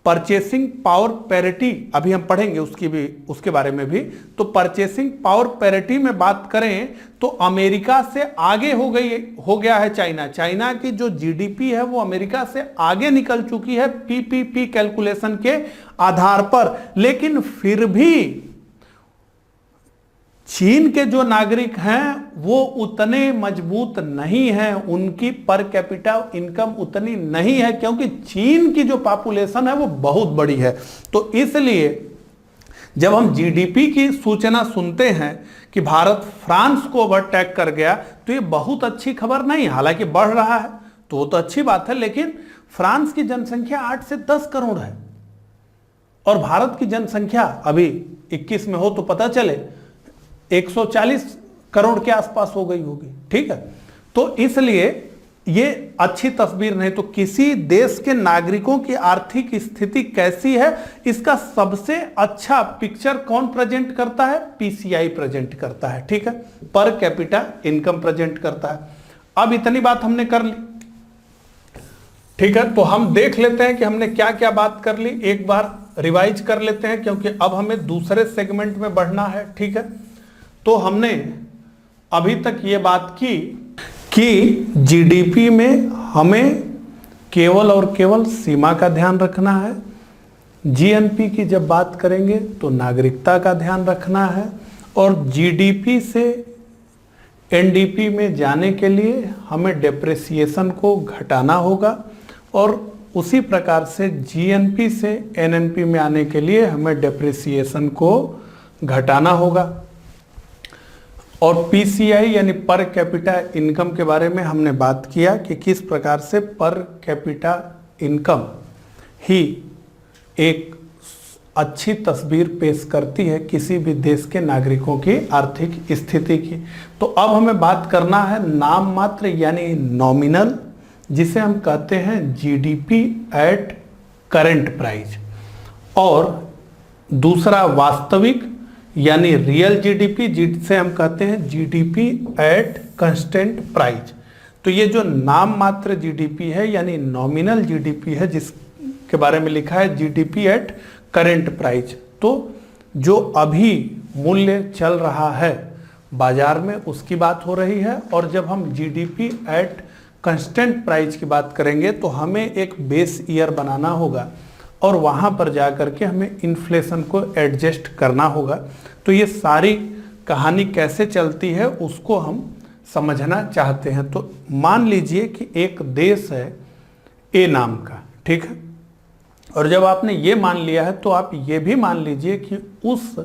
परचेसिंग पावर पैरिटी। अभी हम पढ़ेंगे उसके बारे में भी। तो परचेसिंग पावर पैरिटी में बात करें तो अमेरिका से आगे हो गया है चाइना। चाइना की जो जीडीपी है वो अमेरिका से आगे निकल चुकी है पीपीपी कैलकुलेशन के आधार पर। लेकिन फिर भी चीन के जो नागरिक हैं वो उतने मजबूत नहीं हैं, उनकी पर कैपिटा इनकम उतनी नहीं है, क्योंकि चीन की जो पॉपुलेशन है वो बहुत बड़ी है। तो इसलिए जब हम जीडीपी की सूचना सुनते हैं कि भारत फ्रांस को ओवरटेक कर गया, तो ये बहुत अच्छी खबर नहीं। हालांकि बढ़ रहा है तो वो तो अच्छी बात है, लेकिन फ्रांस की जनसंख्या 8 से 10 करोड़ है और भारत की जनसंख्या अभी 21 में हो तो पता चले 140 करोड़ के आसपास हो गई होगी, ठीक है। तो इसलिए ये अच्छी तस्वीर नहीं। तो किसी देश के नागरिकों की आर्थिक स्थिति कैसी है, इसका सबसे अच्छा पिक्चर कौन प्रेजेंट करता है? पीसीआई प्रेजेंट करता है, ठीक है, पर कैपिटा इनकम प्रेजेंट करता है। अब इतनी बात हमने कर ली, ठीक है। तो हम देख लेते हैं कि हमने क्या क्या बात कर ली, एक बार रिवाइज कर लेते हैं, क्योंकि अब हमें दूसरे सेगमेंट में बढ़ना है, ठीक है। तो हमने अभी तक ये बात की कि जीडीपी में हमें केवल और केवल सीमा का ध्यान रखना है। जीएनपी की जब बात करेंगे तो नागरिकता का ध्यान रखना है। और जीडीपी से एनडीपी में जाने के लिए हमें डेप्रिसिएशन को घटाना होगा। और उसी प्रकार से जीएनपी से एनएनपी में आने के लिए हमें डेप्रिसिएशन को घटाना होगा। और पीसीआई यानी पर कैपिटा इनकम के बारे में हमने बात किया कि किस प्रकार से पर कैपिटा इनकम ही एक अच्छी तस्वीर पेश करती है किसी भी देश के नागरिकों की आर्थिक स्थिति की। तो अब हमें बात करना है नाम मात्र यानी नॉमिनल जिसे हम कहते हैं जीडीपी एट करंट प्राइस, और दूसरा वास्तविक यानी रियल जीडीपी, जिसे हम कहते हैं जीडीपी एट कांस्टेंट प्राइस। तो ये जो नाम मात्र जीडीपी है यानी नॉमिनल जीडीपी है, जिसके बारे में लिखा है जीडीपी एट करंट प्राइस, तो जो अभी मूल्य चल रहा है बाजार में उसकी बात हो रही है। और जब हम जीडीपी एट कांस्टेंट प्राइस की बात करेंगे तो हमें एक बेस ईयर बनाना होगा और वहां पर जाकर के हमें इन्फ्लेशन को एडजस्ट करना होगा। तो ये सारी कहानी कैसे चलती है उसको हम समझना चाहते हैं। तो मान लीजिए कि एक देश है ए नाम का, ठीक है, और जब आपने ये मान लिया है तो आप ये भी मान लीजिए कि उस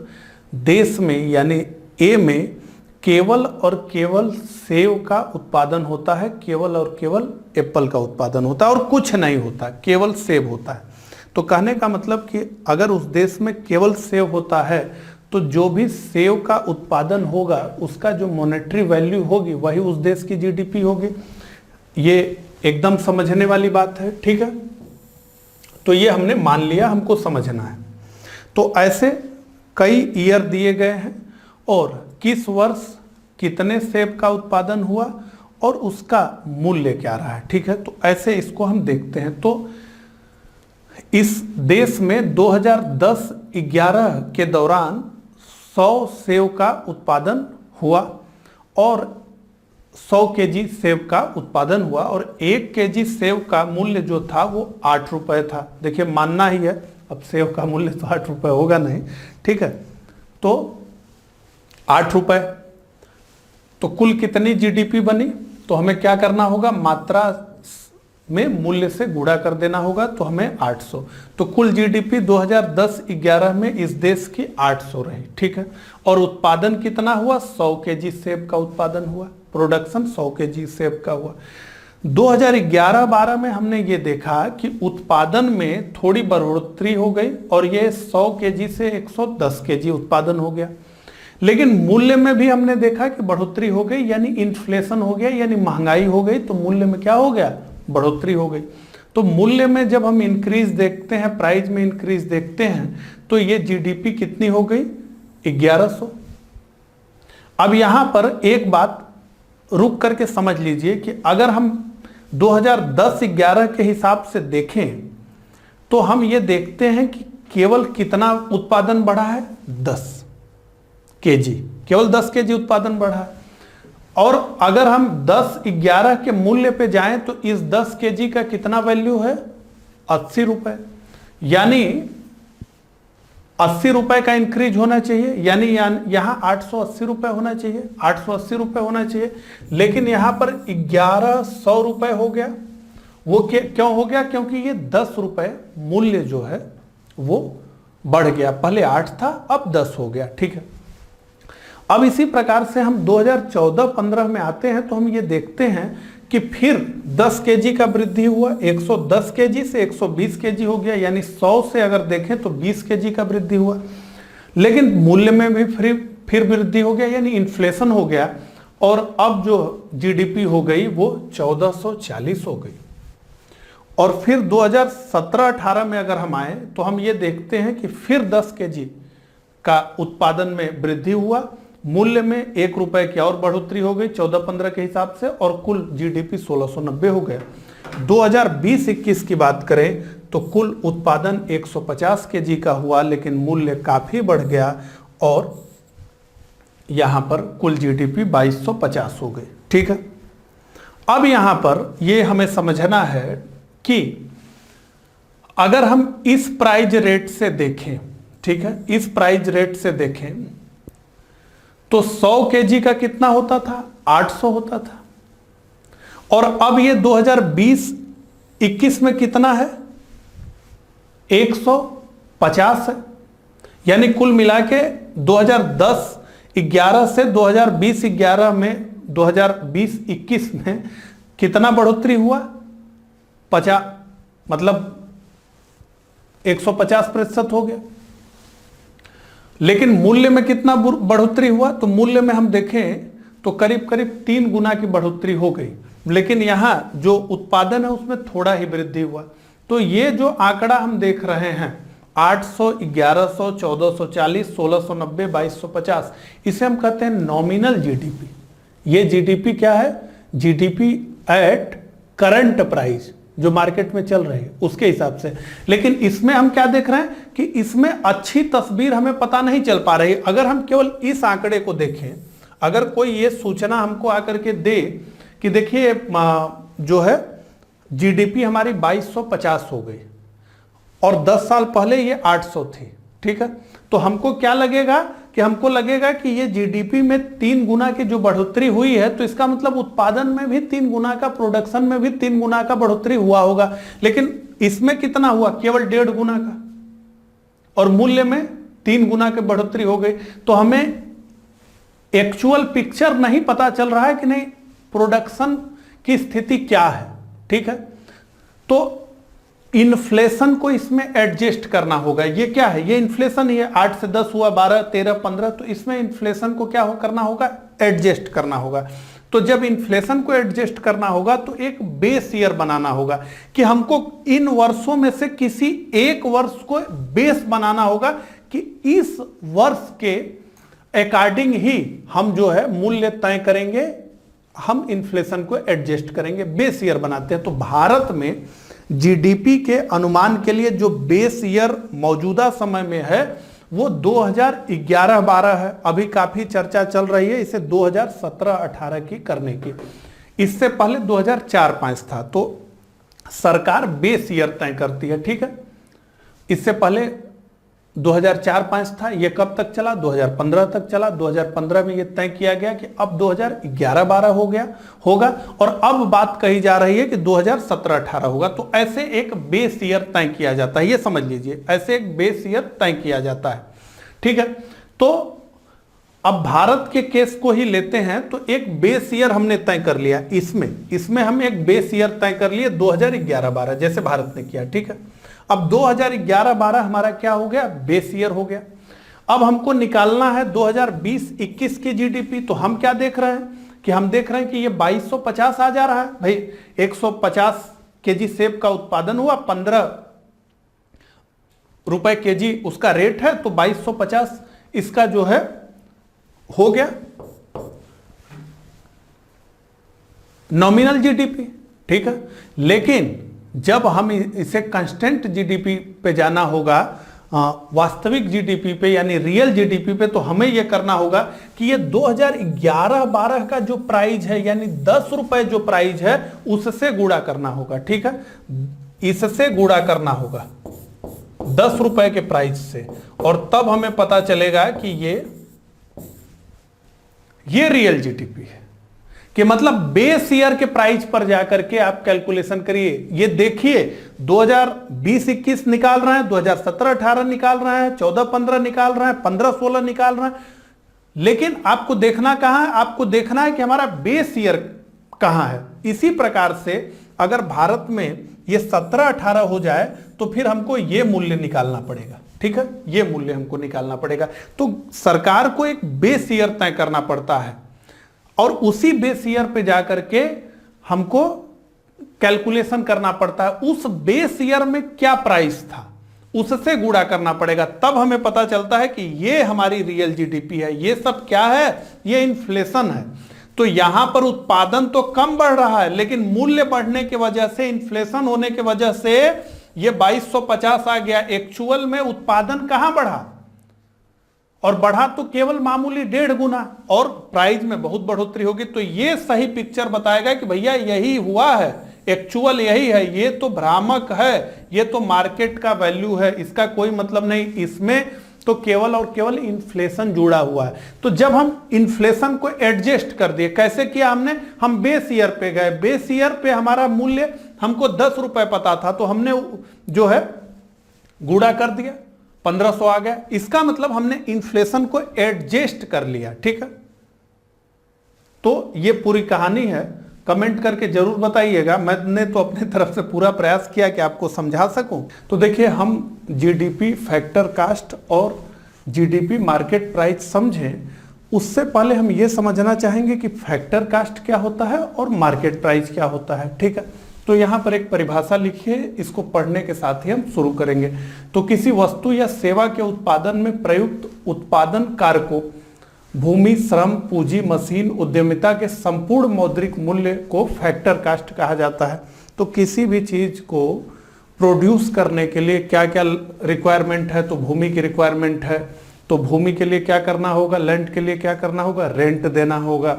देश में यानी ए में केवल और केवल सेब का उत्पादन होता है, केवल और केवल एप्पल का उत्पादन होता है और कुछ नहीं होता, केवल सेब होता है। तो कहने का मतलब कि अगर उस देश में केवल सेब होता है तो जो भी सेब का उत्पादन होगा उसका जो मॉनेटरी वैल्यू होगी वही उस देश की जीडीपी होगी। ये एकदम समझने वाली बात है, ठीक है। तो ये हमने मान लिया, हमको समझना है। तो ऐसे कई ईयर दिए गए हैं और किस वर्ष कितने सेब का उत्पादन हुआ और उसका मूल्य क्या रहा है, ठीक है। तो ऐसे इसको हम देखते हैं। तो इस देश में 2010-11 के दौरान 100 सेब का उत्पादन हुआ और 100 केजी सेब का उत्पादन हुआ और 1 केजी सेब का मूल्य जो था वो 8 रुपए था। देखिए मानना ही है, अब सेब का मूल्य तो 8 रुपए होगा नहीं, ठीक है। तो 8 रुपए, तो कुल कितनी जीडीपी बनी? तो हमें क्या करना होगा, मात्रा में मूल्य से गुणा कर देना होगा, तो हमें 800। तो कुल जीडीपी 2010-11 में इस देश की 800 रही, ठीक है। और उत्पादन कितना हुआ? 100 केजी सेब का उत्पादन हुआ, प्रोडक्शन 100 केजी सेब का हुआ। 2011-12 में हमने ये देखा कि उत्पादन में थोड़ी बढ़ोतरी हो गई और ये 100 केजी से 110 केजी उत्पादन हो गया। लेकिन मूल्य में भी हमने देखा कि बढ़ोतरी हो गई, यानी इन्फ्लेशन हो गया, यानी महंगाई हो गई, तो मूल्य में क्या हो गया? बढ़ोतरी हो गई। तो मूल्य में जब हम इंक्रीज देखते हैं, प्राइस में इंक्रीज देखते हैं, तो ये जीडीपी कितनी हो गई? 1100। अब यहां पर एक बात रुक करके समझ लीजिए कि अगर हम 2010-11 के हिसाब से देखें तो हम ये देखते हैं कि केवल कितना उत्पादन बढ़ा है? 10 केजी, केवल 10 केजी उत्पादन बढ़ा है। और अगर हम 10-11 के मूल्य पे जाएं तो इस 10 केजी का कितना वैल्यू है? 80 रुपए, यानी 80 रुपए का इंक्रीज होना चाहिए, यानी यहां 880 रुपए होना चाहिए, 880 रुपए होना चाहिए। लेकिन यहां पर 1100 रुपए हो गया। वो क्यों हो गया? क्योंकि ये 10 रुपए मूल्य जो है वो बढ़ गया, पहले 8 था अब 10 हो गया, ठीक है। अब इसी प्रकार से हम 2014-15 में आते हैं तो हम ये देखते हैं कि फिर 10 केजी का वृद्धि हुआ, 110 केजी से 120 केजी हो गया, यानी 100 से अगर देखें तो 20 केजी का वृद्धि हुआ। लेकिन मूल्य में भी फिर वृद्धि हो गया, यानी इन्फ्लेशन हो गया और अब जो जीडीपी हो गई वो 1440 हो गई। और फिर 2017-18 में अगर हम आए तो हम ये देखते हैं कि फिर 10 केजी का उत्पादन में वृद्धि हुआ, मूल्य में 1 रुपए की और बढ़ोतरी हो गई 14-15 के हिसाब से और कुल जीडीपी 1690 हो गया। 2020-21 की बात करें तो कुल उत्पादन 150 केजी का हुआ, लेकिन मूल्य काफी बढ़ गया और यहां पर कुल जीडीपी 2250 हो गई, ठीक है। अब यहां पर यह हमें समझना है कि अगर हम इस प्राइस रेट से देखें, ठीक है, इस प्राइस रेट से देखें तो 100 केजी का कितना होता था? 800 होता था। और अब ये 2020-21 में कितना है? 150 है। यानी कुल मिला के 2010-11 से 2020-11 में 2020-21 में कितना बढ़ोतरी हुआ? 50, मतलब 150% हो गया। लेकिन मूल्य में कितना बढ़ोतरी हुआ? तो मूल्य में हम देखें तो करीब करीब 3 गुना की बढ़ोतरी हो गई। लेकिन यहाँ जो उत्पादन है उसमें थोड़ा ही वृद्धि हुआ। तो ये जो आंकड़ा हम देख रहे हैं 800, 1100, 1440, 1690, 2250, इसे हम कहते हैं नॉमिनल जीडीपी। ये जीडीपी क्या है? जीडीपी एट करंट प्राइस, जो मार्केट में चल रही है उसके हिसाब से। लेकिन इसमें हम क्या देख रहे हैं कि इसमें अच्छी तस्वीर हमें पता नहीं चल पा रही। अगर हम केवल इस आंकड़े को देखें, अगर कोई ये सूचना हमको आकर के दे कि देखिए जो है जीडीपी हमारी 2250 हो गई और 10 साल पहले ये 800 थी, ठीक है, तो हमको क्या लगेगा कि हमको लगेगा कि ये जीडीपी में 3 गुना की जो बढ़ोतरी हुई है, तो इसका मतलब उत्पादन में भी 3 गुना का, प्रोडक्शन में भी 3 गुना का बढ़ोतरी हुआ होगा। लेकिन इसमें कितना हुआ? केवल 1.5 गुना का, और मूल्य में 3 गुना की बढ़ोतरी हो गई। तो हमें एक्चुअल पिक्चर नहीं पता चल रहा है कि नहीं प्रोडक्शन की स्थिति क्या है, ठीक है। तो इन्फ्लेशन को इसमें एडजस्ट करना होगा। ये क्या है? ये इन्फ्लेशन ही है, 8 से 10 हुआ, 12, 13, 15, तो इसमें इन्फ्लेशन को क्या करना होगा? एडजस्ट करना होगा। तो जब इन्फ्लेशन को एडजस्ट करना होगा तो एक बेस ईयर बनाना होगा कि हमको इन वर्षों में से किसी एक वर्ष को बेस बनाना होगा कि इस वर्ष के अकॉर्डिंग ही हम जो है मूल्य तय करेंगे, हम इन्फ्लेशन को एडजस्ट करेंगे, बेस ईयर बनाते हैं। तो भारत में जीडीपी के अनुमान के लिए जो बेस ईयर मौजूदा समय में है वो 2011-12 है। अभी काफी चर्चा चल रही है इसे 2017-18 की करने की। इससे पहले 2004-5 था। तो सरकार बेस ईयर तय करती है, ठीक है। इससे पहले 2004-5 था, ये कब तक चला? 2015 तक चला। 2015 में ये तय किया गया कि अब 2011-12 हो गया होगा, और अब बात कही जा रही है कि 2017-18 होगा। तो ऐसे एक बेस ईयर तय किया जाता है, ये समझ लीजिए, ऐसे एक बेस ईयर तय किया जाता है, ठीक है। तो अब भारत के केस को ही लेते हैं, तो एक बेस ईयर हमने तय कर लिया। इसमें हम एक बेस ईयर तय कर लिए 2011-12, जैसे भारत ने किया, ठीक है। अब 2011-12 हमारा क्या हो गया? बेस ईयर हो गया। अब हमको निकालना है 2020-21 की जीडीपी। तो हम क्या देख रहे हैं कि हम देख रहे हैं कि ये 2250 आ जा रहा है। भाई 150 केजी सेब का उत्पादन हुआ, 15 रुपए केजी उसका रेट है, तो 2250 इसका जो है हो गया नॉमिनल जीडीपी, ठीक है। लेकिन जब हम इसे कांस्टेंट जीडीपी पे जाना होगा, वास्तविक जीडीपी पे यानी रियल जीडीपी पे, तो हमें यह करना होगा कि ये 2011-12 का जो प्राइस है यानी 10 रुपए जो प्राइस है उससे गुणा करना होगा, ठीक है। इससे गुणा करना होगा 10 रुपए के प्राइस से, और तब हमें पता चलेगा कि ये रियल जीडीपी है। कि मतलब बेस ईयर के प्राइस पर जाकर के आप कैलकुलेशन करिए। ये देखिए 2020-21 निकाल रहे हैं, 2017-18 निकाल रहे हैं, 14-15 निकाल रहे हैं, 15-16 निकाल रहे हैं, लेकिन आपको देखना कहां है? आपको देखना है कि हमारा बेस ईयर कहां है। इसी प्रकार से अगर भारत में ये 17-18 हो जाए तो फिर हमको ये मूल्य निकालना पड़ेगा, ठीक है, ये मूल्य हमको निकालना पड़ेगा। तो सरकार को एक बेस ईयर तय करना पड़ता है, और उसी बेस ईयर पे जाकर के हमको कैलकुलेशन करना पड़ता है उस बेस ईयर में क्या प्राइस था, उससे गुणा करना पड़ेगा। तब हमें पता चलता है कि ये हमारी रियल जीडीपी है। ये सब क्या है? ये इन्फ्लेशन है। तो यहां पर उत्पादन तो कम बढ़ रहा है, लेकिन मूल्य बढ़ने की वजह से, इन्फ्लेशन होने की वजह से ये 2250 आ गया। एक्चुअल में उत्पादन कहां बढ़ा? और बढ़ा तो केवल मामूली 1.5 गुना, और प्राइस में बहुत बढ़ोतरी होगी। तो ये सही पिक्चर बताएगा कि भैया यही हुआ है, एक्चुअल यही है, ये तो भ्रामक है, ये तो मार्केट का वैल्यू है, इसका कोई मतलब नहीं। इसमें तो केवल और केवल इन्फ्लेशन जुड़ा हुआ है। तो जब हम इन्फ्लेशन को एडजस्ट कर दिए, कैसे किया हमने? हम बेस ईयर पे गए। बेस ईयर पे हमारा मूल्य हमको 10 रुपए पता था, तो हमने जो है गुणा कर दिया, 1500 आ गया। इसका मतलब हमने इन्फ्लेशन को एडजस्ट कर लिया, ठीक है। तो ये पूरी कहानी है। कमेंट करके जरूर बताइएगा। मैंने तो अपने तरफ से पूरा प्रयास किया कि आपको समझा सकूं। तो देखिए, हम जीडीपी फैक्टर कास्ट और जीडीपी मार्केट प्राइस समझें उससे पहले हम ये समझना चाहेंगे कि फैक्टर कास्ट क्या होता है और मार्केट प्राइस क्या होता है। ठीक है, तो यहां पर एक परिभाषा लिखी है, इसको पढ़ने के साथ ही हम शुरू करेंगे। तो किसी वस्तु या सेवा के उत्पादन में प्रयुक्त उत्पादन कारकों, भूमि, श्रम, पूंजी, मशीन, उद्यमिता के संपूर्ण मौद्रिक मूल्य को फैक्टर कास्ट कहा जाता है। तो किसी भी चीज को प्रोड्यूस करने के लिए क्या क्या रिक्वायरमेंट है, तो भूमि की रिक्वायरमेंट है, तो भूमि के लिए क्या करना होगा, लैंड के लिए क्या करना होगा, रेंट देना होगा।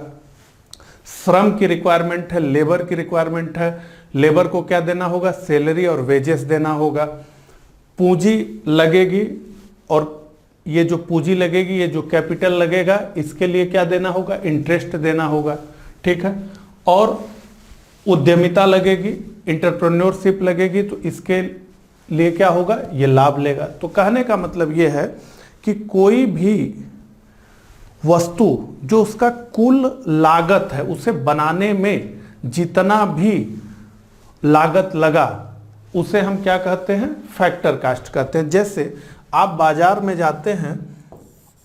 श्रम की रिक्वायरमेंट है, लेबर की रिक्वायरमेंट है, लेबर को क्या देना होगा, सैलरी और वेजेस देना होगा। पूंजी लगेगी और ये जो पूंजी लगेगी, ये जो कैपिटल लगेगा, इसके लिए क्या देना होगा, इंटरेस्ट देना होगा। ठीक है, और उद्यमिता लगेगी, एंटरप्रेन्योरशिप लगेगी, तो इसके लिए क्या होगा, ये लाभ लेगा। तो कहने का मतलब ये है कि कोई भी वस्तु जो उसका कुल लागत है, उसे बनाने में जितना भी लागत लगा, उसे हम क्या कहते हैं, फैक्टर कास्ट कहते हैं। जैसे आप बाजार में जाते हैं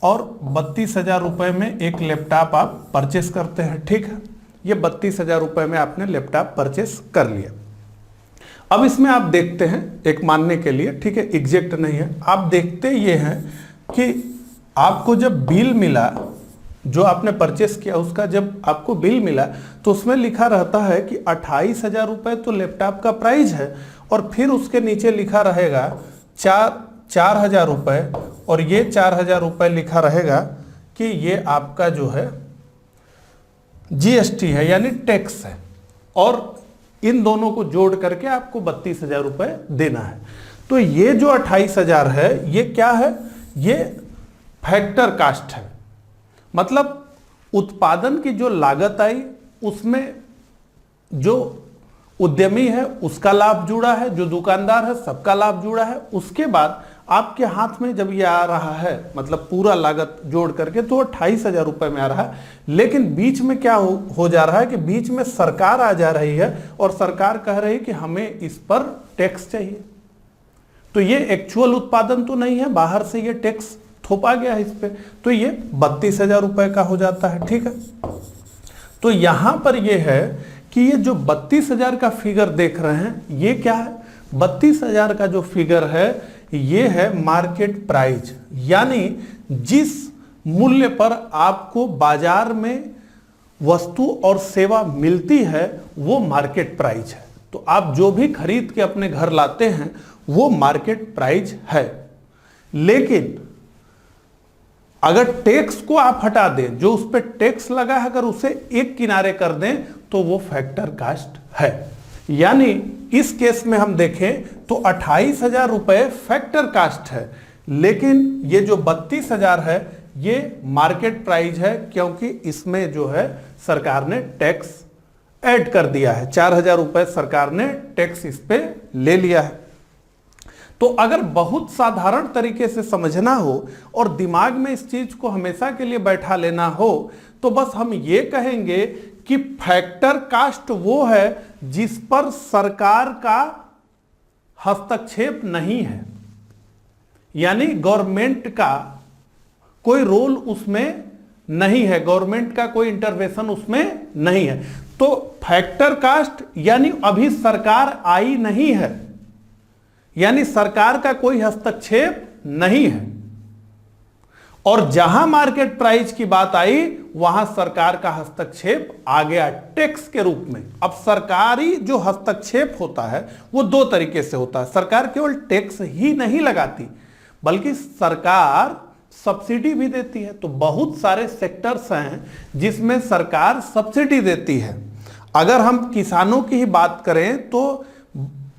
और 32,000 रुपए में एक लैपटॉप आप परचेस करते हैं। ठीक है, ये 32,000 रुपए में आपने लैपटॉप परचेस कर लिया। अब इसमें आप देखते हैं, एक मानने के लिए, ठीक है, एग्जैक्ट नहीं है, आप देखते ये हैं कि आपको जब बिल मिला, जो आपने परचेस किया उसका जब आपको बिल मिला, तो उसमें लिखा रहता है कि 28,000 रुपए तो लैपटॉप का प्राइस है, और फिर उसके नीचे लिखा रहेगा 4,000 रुपए, और ये 4,000 रुपए लिखा रहेगा कि ये आपका जो है जीएसटी है, यानी टैक्स है, और इन दोनों को जोड़ करके आपको 32,000 रुपए देना है। तो ये जो 28,000 है, ये क्या है, ये फैक्टर कास्ट है। मतलब उत्पादन की जो लागत आई, उसमें जो उद्यमी है उसका लाभ जुड़ा है, जो दुकानदार है सबका लाभ जुड़ा है। उसके बाद आपके हाथ में जब ये आ रहा है, मतलब पूरा लागत जोड़ करके, तो 28,000 रुपए में आ रहा है। लेकिन बीच में क्या हो जा रहा है कि बीच में सरकार आ जा रही है, और सरकार कह रही है कि हमें इस पर टैक्स चाहिए। तो ये एक्चुअल उत्पादन तो नहीं है, बाहर से ये टैक्स थोपा गया है इस पे, तो ये 32,000 रुपए का हो जाता है। ठीक है, तो यहां पर ये है कि ये जो 32,000 का फिगर देख रहे हैं, ये क्या है, 32,000 का जो फिगर है, ये है मार्केट प्राइस, यानी जिस मूल्य पर आपको बाजार में वस्तु और सेवा मिलती है, वो मार्केट प्राइस है। तो आप जो भी खरीद के अपने घर लाते हैं, वो मार्केट प्राइस है। लेकिन अगर टैक्स को आप हटा दें, जो उस पर टैक्स लगा है, अगर उसे एक किनारे कर दें, तो वो फैक्टर कास्ट है। यानी इस केस में हम देखें तो 28,000 रुपए फैक्टर कास्ट है, लेकिन ये जो 32,000 है, ये मार्केट प्राइस है, क्योंकि इसमें जो है सरकार ने टैक्स ऐड कर दिया है। 4,000 रुपए सरकार ने टैक्स इस पे ले लिया है। तो अगर बहुत साधारण तरीके से समझना हो और दिमाग में इस चीज को हमेशा के लिए बैठा लेना हो, तो बस हम ये कहेंगे कि फैक्टर कास्ट वो है जिस पर सरकार का हस्तक्षेप नहीं है, यानी गवर्नमेंट का कोई रोल उसमें नहीं है, गवर्नमेंट का कोई इंटरवेंशन उसमें नहीं है। तो फैक्टर कास्ट यानी अभी सरकार आई नहीं है, यानी सरकार का कोई हस्तक्षेप नहीं है। और जहां मार्केट प्राइस की बात आई, वहां सरकार का हस्तक्षेप आ गया टैक्स के रूप में। अब सरकारी जो हस्तक्षेप होता है वो दो तरीके से होता है। सरकार केवल टैक्स ही नहीं लगाती, बल्कि सरकार सब्सिडी भी देती है। तो बहुत सारे सेक्टर्स हैं जिसमें सरकार सब्सिडी देती है। अगर हम किसानों की ही बात करें तो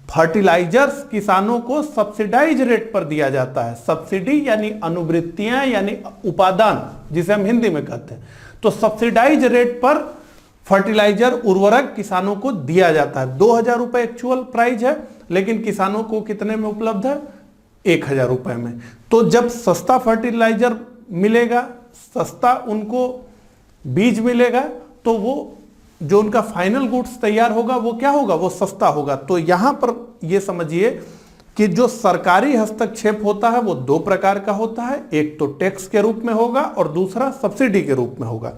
फर्टिलाइजर्स किसानों को सब्सिडाइज रेट पर दिया जाता है। सब्सिडी यानी अनुवृत्तियां, यानी उपादान, जिसे हम हिंदी में कहते हैं। तो सब्सिडाइज रेट पर फर्टिलाइजर, उर्वरक किसानों को दिया जाता है। 2,000 रुपए एक्चुअल प्राइस है, लेकिन किसानों को कितने में उपलब्ध है, 1,000 रुपए में। तो जब सस्ता फर्टिलाइजर मिलेगा, सस्ता उनको बीज मिलेगा, तो वो जो उनका फाइनल गुड्स तैयार होगा वो क्या होगा, वो सस्ता होगा। तो यहां पर ये समझिए कि जो सरकारी हस्तक्षेप होता है वो दो प्रकार का होता है, एक तो टैक्स के रूप में होगा और दूसरा सब्सिडी के रूप में होगा।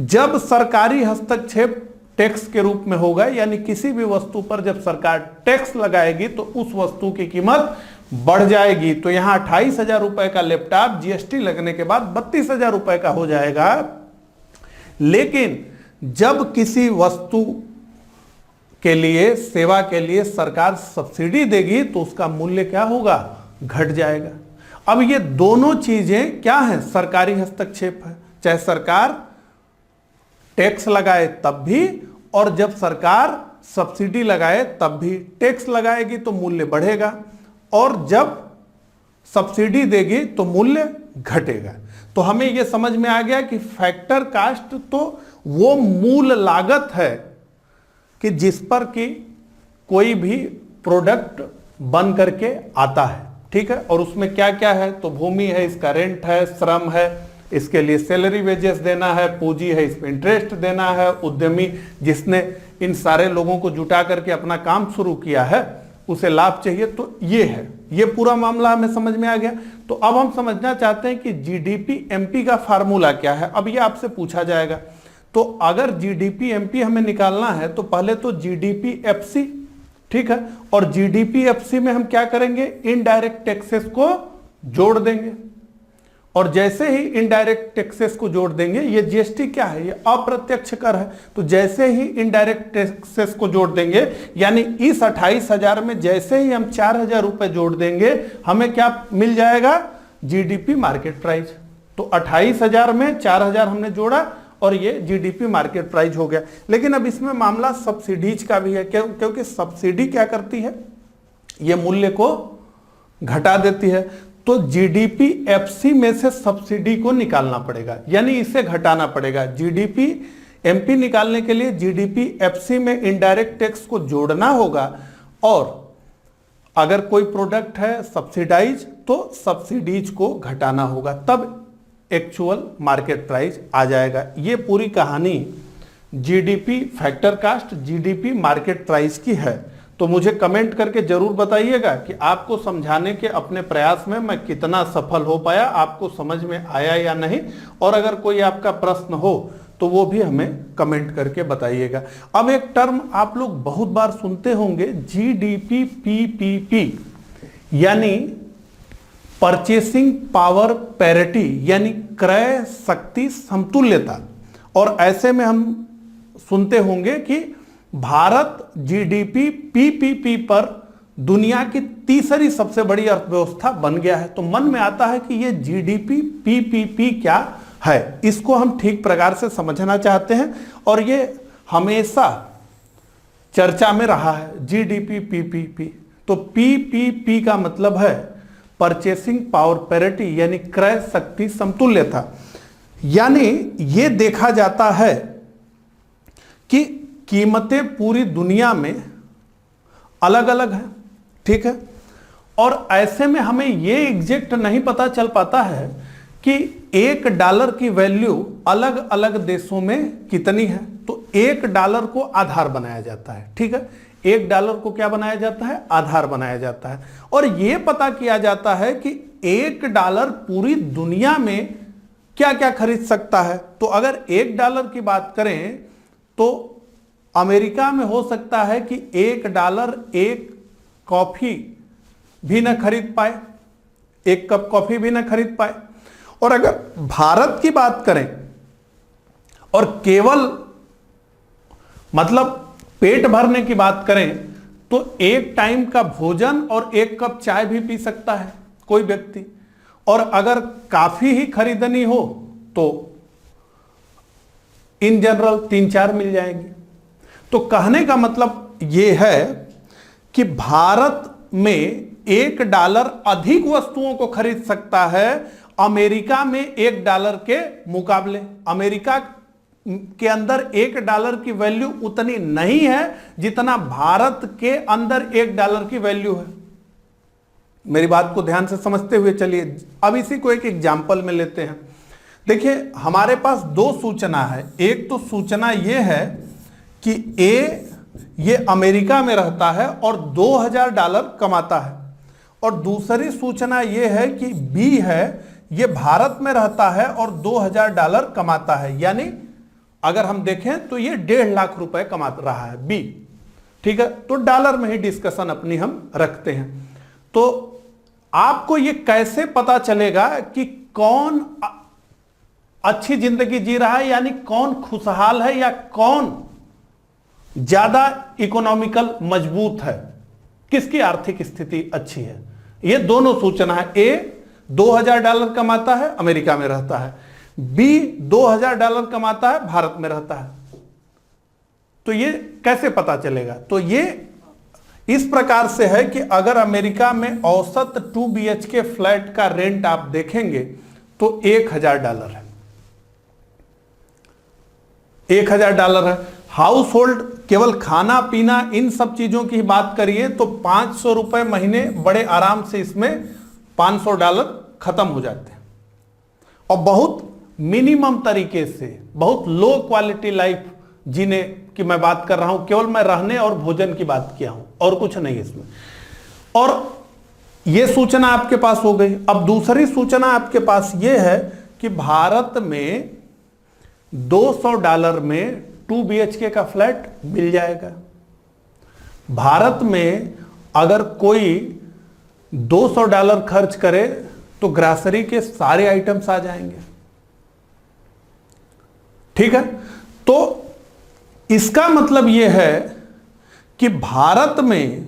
जब सरकारी हस्तक्षेप टैक्स के रूप में होगा, यानी किसी भी वस्तु पर जब सरकार टैक्स लगाएगी तो उस वस्तु की कीमत बढ़ जाएगी। तो यहां 28,000 रुपए का लैपटॉप जीएसटी लगने के बाद 32,000 रुपए का हो जाएगा। लेकिन जब किसी वस्तु के लिए, सेवा के लिए सरकार सब्सिडी देगी तो उसका मूल्य क्या होगा, घट जाएगा। अब ये दोनों चीजें क्या हैं, सरकारी हस्तक्षेप है। चाहे सरकार टैक्स लगाए तब भी, और जब सरकार सब्सिडी लगाए तब भी। टैक्स लगाएगी तो मूल्य बढ़ेगा और जब सब्सिडी देगी तो मूल्य घटेगा। तो हमें यह समझ में आ गया कि फैक्टर कास्ट तो वो मूल लागत है कि जिस पर कि कोई भी प्रोडक्ट बन करके आता है, ठीक है। और उसमें क्या क्या है, तो भूमि है, इसका रेंट है, श्रम है, इसके लिए सैलरी वेजेस देना है, पूंजी है, इसमें इंटरेस्ट देना है, उद्यमी जिसने इन सारे लोगों को जुटा करके अपना काम शुरू किया है उसे लाभ चाहिए। तो ये है, ये पूरा मामला हमें समझ में आ गया। तो अब हम समझना चाहते हैं कि जीडीपी एमपी का फार्मूला क्या है। अब ये आपसे पूछा जाएगा। तो अगर जीडीपी एमपी हमें निकालना है तो पहले तो जीडीपी एफसी, ठीक है, और जीडीपी एफसी में हम क्या करेंगे, इनडायरेक्ट टैक्सेस को जोड़ देंगे। और जैसे ही इनडायरेक्ट टैक्सेस को जोड़ देंगे, ये जीएसटी क्या है, ये अप्रत्यक्ष कर है, तो जैसे ही इनडायरेक्ट टैक्सेस को जोड़ देंगे, यानी इस 28,000 में जैसे ही हम 4,000 रुपए जोड़ देंगे, हमें क्या मिल जाएगा, जीडीपी मार्केट प्राइस। तो 28,000 में 4,000 हमने जोड़ा और ये जीडीपी मार्केट प्राइस हो गया। लेकिन अब इसमें मामला सब्सिडीज का भी है, क्योंकि सब्सिडी क्या करती है, ये मूल्य को घटा देती है। तो जीडीपी एफसी में से सब्सिडी को निकालना पड़ेगा, यानी इसे घटाना पड़ेगा। जीडीपी एमपी निकालने के लिए जीडीपी एफसी में इनडायरेक्ट टैक्स को जोड़ना होगा, और अगर कोई प्रोडक्ट है सब्सिडाइज तो सब्सिडीज को घटाना होगा, तब एक्चुअल मार्केट प्राइस आ जाएगा। ये पूरी कहानी GDP factor cost, GDP market price की है। तो मुझे कमेंट करके जरूर बताइएगा कि आपको समझाने के अपने प्रयास में मैं कितना सफल हो पाया, आपको समझ में आया या नहीं। और अगर कोई आपका प्रश्न हो तो वो भी हमें कमेंट करके बताइएगा। अब एक टर्म आप लोग बहुत बार सुनते होंगे, जीडीपी पीपीपी, यानी परचेसिंग पावर पैरिटी, यानी क्रय शक्ति समतुल्यता। और ऐसे में हम सुनते होंगे कि भारत जीडीपी पीपीपी पर दुनिया की तीसरी सबसे बड़ी अर्थव्यवस्था बन गया है। तो मन में आता है कि ये जीडीपी पीपीपी क्या है, इसको हम ठीक प्रकार से समझना चाहते हैं। और ये हमेशा चर्चा में रहा है, जीडीपी पीपीपी। तो पीपीपी का मतलब है परचेसिंग पावर पैरिटी, यानी क्रय शक्ति समतुल्यता। यानी ये देखा जाता है कि कीमतें पूरी दुनिया में अलग अलग हैं, ठीक है। और ऐसे में हमें ये एग्जैक्ट नहीं पता चल पाता है कि $1 की वैल्यू अलग अलग देशों में कितनी है। तो $1 को आधार बनाया जाता है, ठीक है। $1 को क्या बनाया जाता है, आधार बनाया जाता है। और यह पता किया जाता है कि $1 पूरी दुनिया में क्या क्या खरीद सकता है। तो अगर $1 की बात करें तो अमेरिका में हो सकता है कि $1 एक कॉफी भी ना खरीद पाए, एक कप कॉफी भी ना खरीद पाए। और अगर भारत की बात करें और केवल मतलब पेट भरने की बात करें तो एक टाइम का भोजन और एक कप चाय भी पी सकता है कोई व्यक्ति। और अगर काफी ही खरीदनी हो तो इन जनरल 3-4 मिल जाएंगी। तो कहने का मतलब यह है कि भारत में $1 अधिक वस्तुओं को खरीद सकता है अमेरिका में $1 के मुकाबले। अमेरिका के अंदर $1 की वैल्यू उतनी नहीं है जितना भारत के अंदर $1 की वैल्यू है। मेरी बात को ध्यान से समझते हुए चलिए, अब इसी को एक एग्जाम्पल में लेते हैं। देखिए, हमारे पास 2 सूचना है। एक तो सूचना यह है कि ए ये अमेरिका में रहता है और $2000 कमाता है, और दूसरी सूचना यह है कि बी है, ये भारत में रहता है और $2000 कमाता है, यानी अगर हम देखें तो ये 1.5 लाख रुपए कमा रहा है बी। ठीक है, तो डॉलर में ही डिस्कशन अपनी हम रखते हैं। तो आपको ये कैसे पता चलेगा कि कौन अच्छी जिंदगी जी रहा है, यानी कौन खुशहाल है या कौन ज्यादा इकोनॉमिकल मजबूत है, किसकी आर्थिक स्थिति अच्छी है? ये दोनों सूचना है। ए $2000 कमाता है, अमेरिका में रहता है, बी $2000 कमाता है, भारत में रहता है। तो ये कैसे पता चलेगा? तो ये इस प्रकार से है कि अगर अमेरिका में औसत 2 BHK फ्लैट का रेंट आप देखेंगे तो $1000 है, $1000 है। हाउस होल्ड केवल खाना पीना इन सब चीजों की बात करिए तो $500 महीने बड़े आराम से इसमें $500 खत्म हो जाते हैं। और बहुत मिनिमम तरीके से, बहुत लो क्वालिटी लाइफ जीने की मैं बात कर रहा हूं, केवल मैं रहने और भोजन की बात किया हूं और कुछ नहीं इसमें। और यह सूचना आपके पास हो गई। अब दूसरी सूचना आपके पास यह है कि भारत में $200 में 2 BHK का फ्लैट मिल जाएगा। भारत में अगर कोई $200 खर्च करे तो ग्रासरी के सारे आइटम्स आ जाएंगे। ठीक है, तो इसका मतलब यह है कि भारत में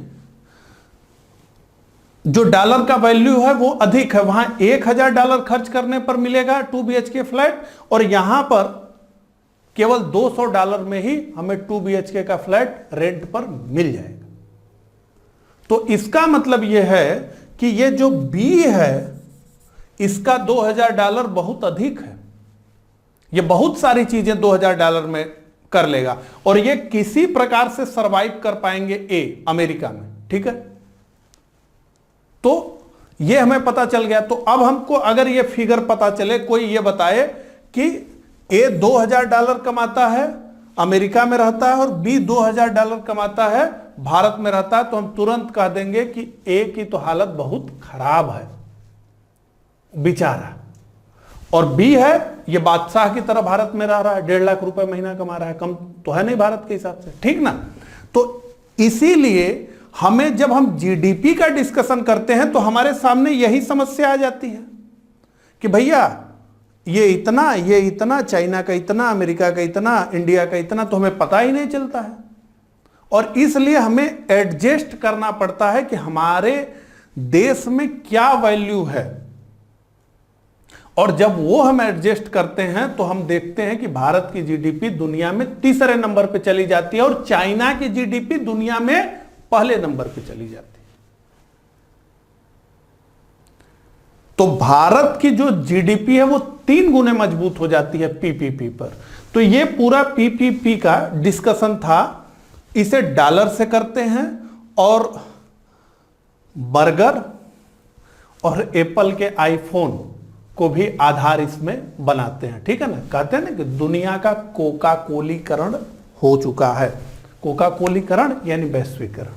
जो डॉलर का वैल्यू है वो अधिक है। वहां $1000 खर्च करने पर मिलेगा 2 BHK फ्लैट, और यहां पर केवल $200 में ही हमें 2 BHK का फ्लैट रेंट पर मिल जाएगा। तो इसका मतलब यह है कि ये जो बी है इसका $2000 बहुत अधिक है। ये बहुत सारी चीजें $2000 में कर लेगा और ये किसी प्रकार से सरवाइव कर पाएंगे ए अमेरिका में। ठीक है, तो ये हमें पता चल गया। तो अब हमको अगर ये फिगर पता चले, कोई ये बताए कि ए $2000 कमाता है, अमेरिका में रहता है, और बी $2000 कमाता है, भारत में रहता है, तो हम तुरंत कह देंगे कि ए की तो हालत बहुत खराब है बेचारा, और बी है ये बादशाह की तरह भारत में रह रहा है, 1.5 लाख रुपए महीना कमा रहा है। कम तो है नहीं भारत के हिसाब से, ठीक ना? तो इसीलिए हमें जब हम जीडीपी का डिस्कशन करते हैं तो हमारे सामने यही समस्या आ जाती है कि भैया ये इतना, चाइना का इतना, अमेरिका का इतना, इंडिया का इतना, तो हमें पता ही नहीं चलता है। और इसलिए हमें एडजस्ट करना पड़ता है कि हमारे देश में क्या वैल्यू है, और जब वो हम एडजस्ट करते हैं तो हम देखते हैं कि भारत की जीडीपी दुनिया में तीसरे नंबर पे चली जाती है और चाइना की जीडीपी दुनिया में पहले नंबर पे चली जाती है। तो भारत की जो जीडीपी है वो 3 गुने मजबूत हो जाती है पीपीपी पर। तो ये पूरा पीपीपी का डिस्कशन था। इसे डॉलर से करते हैं और बर्गर और एप्पल के आईफोन को भी आधार इसमें बनाते हैं। ठीक है ना? कहते हैं ना कि दुनिया का कोका कोलीकरण हो चुका है। कोका कोलीकरण यानी वैश्वीकरण,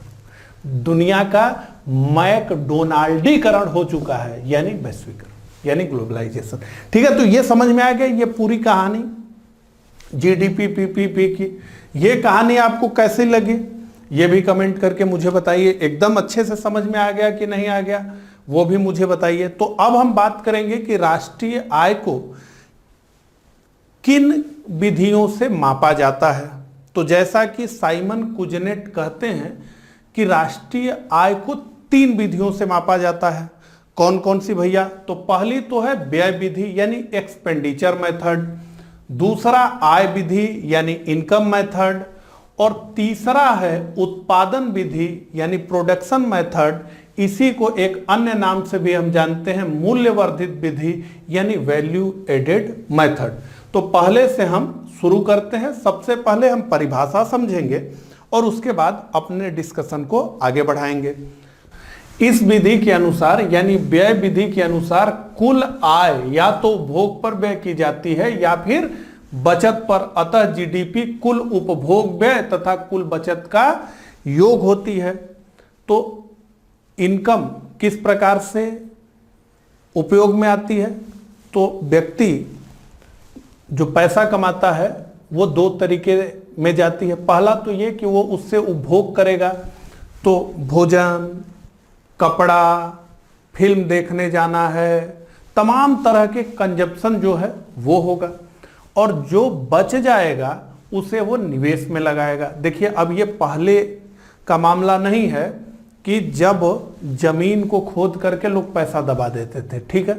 दुनिया का मैकडोनाल्डीकरण हो चुका है यानी वैश्वीकरण, यानी ग्लोबलाइजेशन। ठीक है, तो ये समझ में आ गया ये पूरी कहानी जीडीपी पीपीपी की। ये कहानी आपको कैसी लगी ये भी कमेंट करके मुझे बताइए। एकदम अच्छे से समझ में आ गया कि नहीं आ गया वो भी मुझे बताइए। तो अब हम बात करेंगे कि राष्ट्रीय आय को किन विधियों से मापा जाता है। तो जैसा कि साइमन कुजनेट कहते हैं कि राष्ट्रीय आय को 3 विधियों से मापा जाता है। कौन कौन सी भैया? तो पहली तो है व्यय विधि यानी एक्सपेंडिचर मेथड, दूसरा आय विधि यानी इनकम मेथड, और तीसरा है उत्पादन विधि यानी प्रोडक्शन मेथड। इसी को एक अन्य नाम से भी हम जानते हैं मूल्यवर्धित विधि यानी वैल्यू एडेड मेथड। तो पहले से हम शुरू करते हैं। सबसे पहले हम परिभाषा समझेंगे और उसके बाद अपने डिस्कशन को आगे बढ़ाएंगे। इस विधि के अनुसार यानी व्यय विधि के अनुसार कुल आय या तो उपभोग पर व्यय की जाती है या फिर बचत पर। अतः जीडीपी कुल उपभोग व्यय तथा कुल बचत का योग होती है। तो इनकम किस प्रकार से उपयोग में आती है? तो व्यक्ति जो पैसा कमाता है वो दो तरीके में जाती है। पहला तो ये कि वो उससे उपभोग करेगा, तो भोजन, कपड़ा, फिल्म देखने जाना है, तमाम तरह के कंजप्शन जो है वो होगा। और जो बच जाएगा उसे वो निवेश में लगाएगा। देखिए, अब ये पहले का मामला नहीं है कि जब जमीन को खोद करके लोग पैसा दबा देते थे, ठीक है।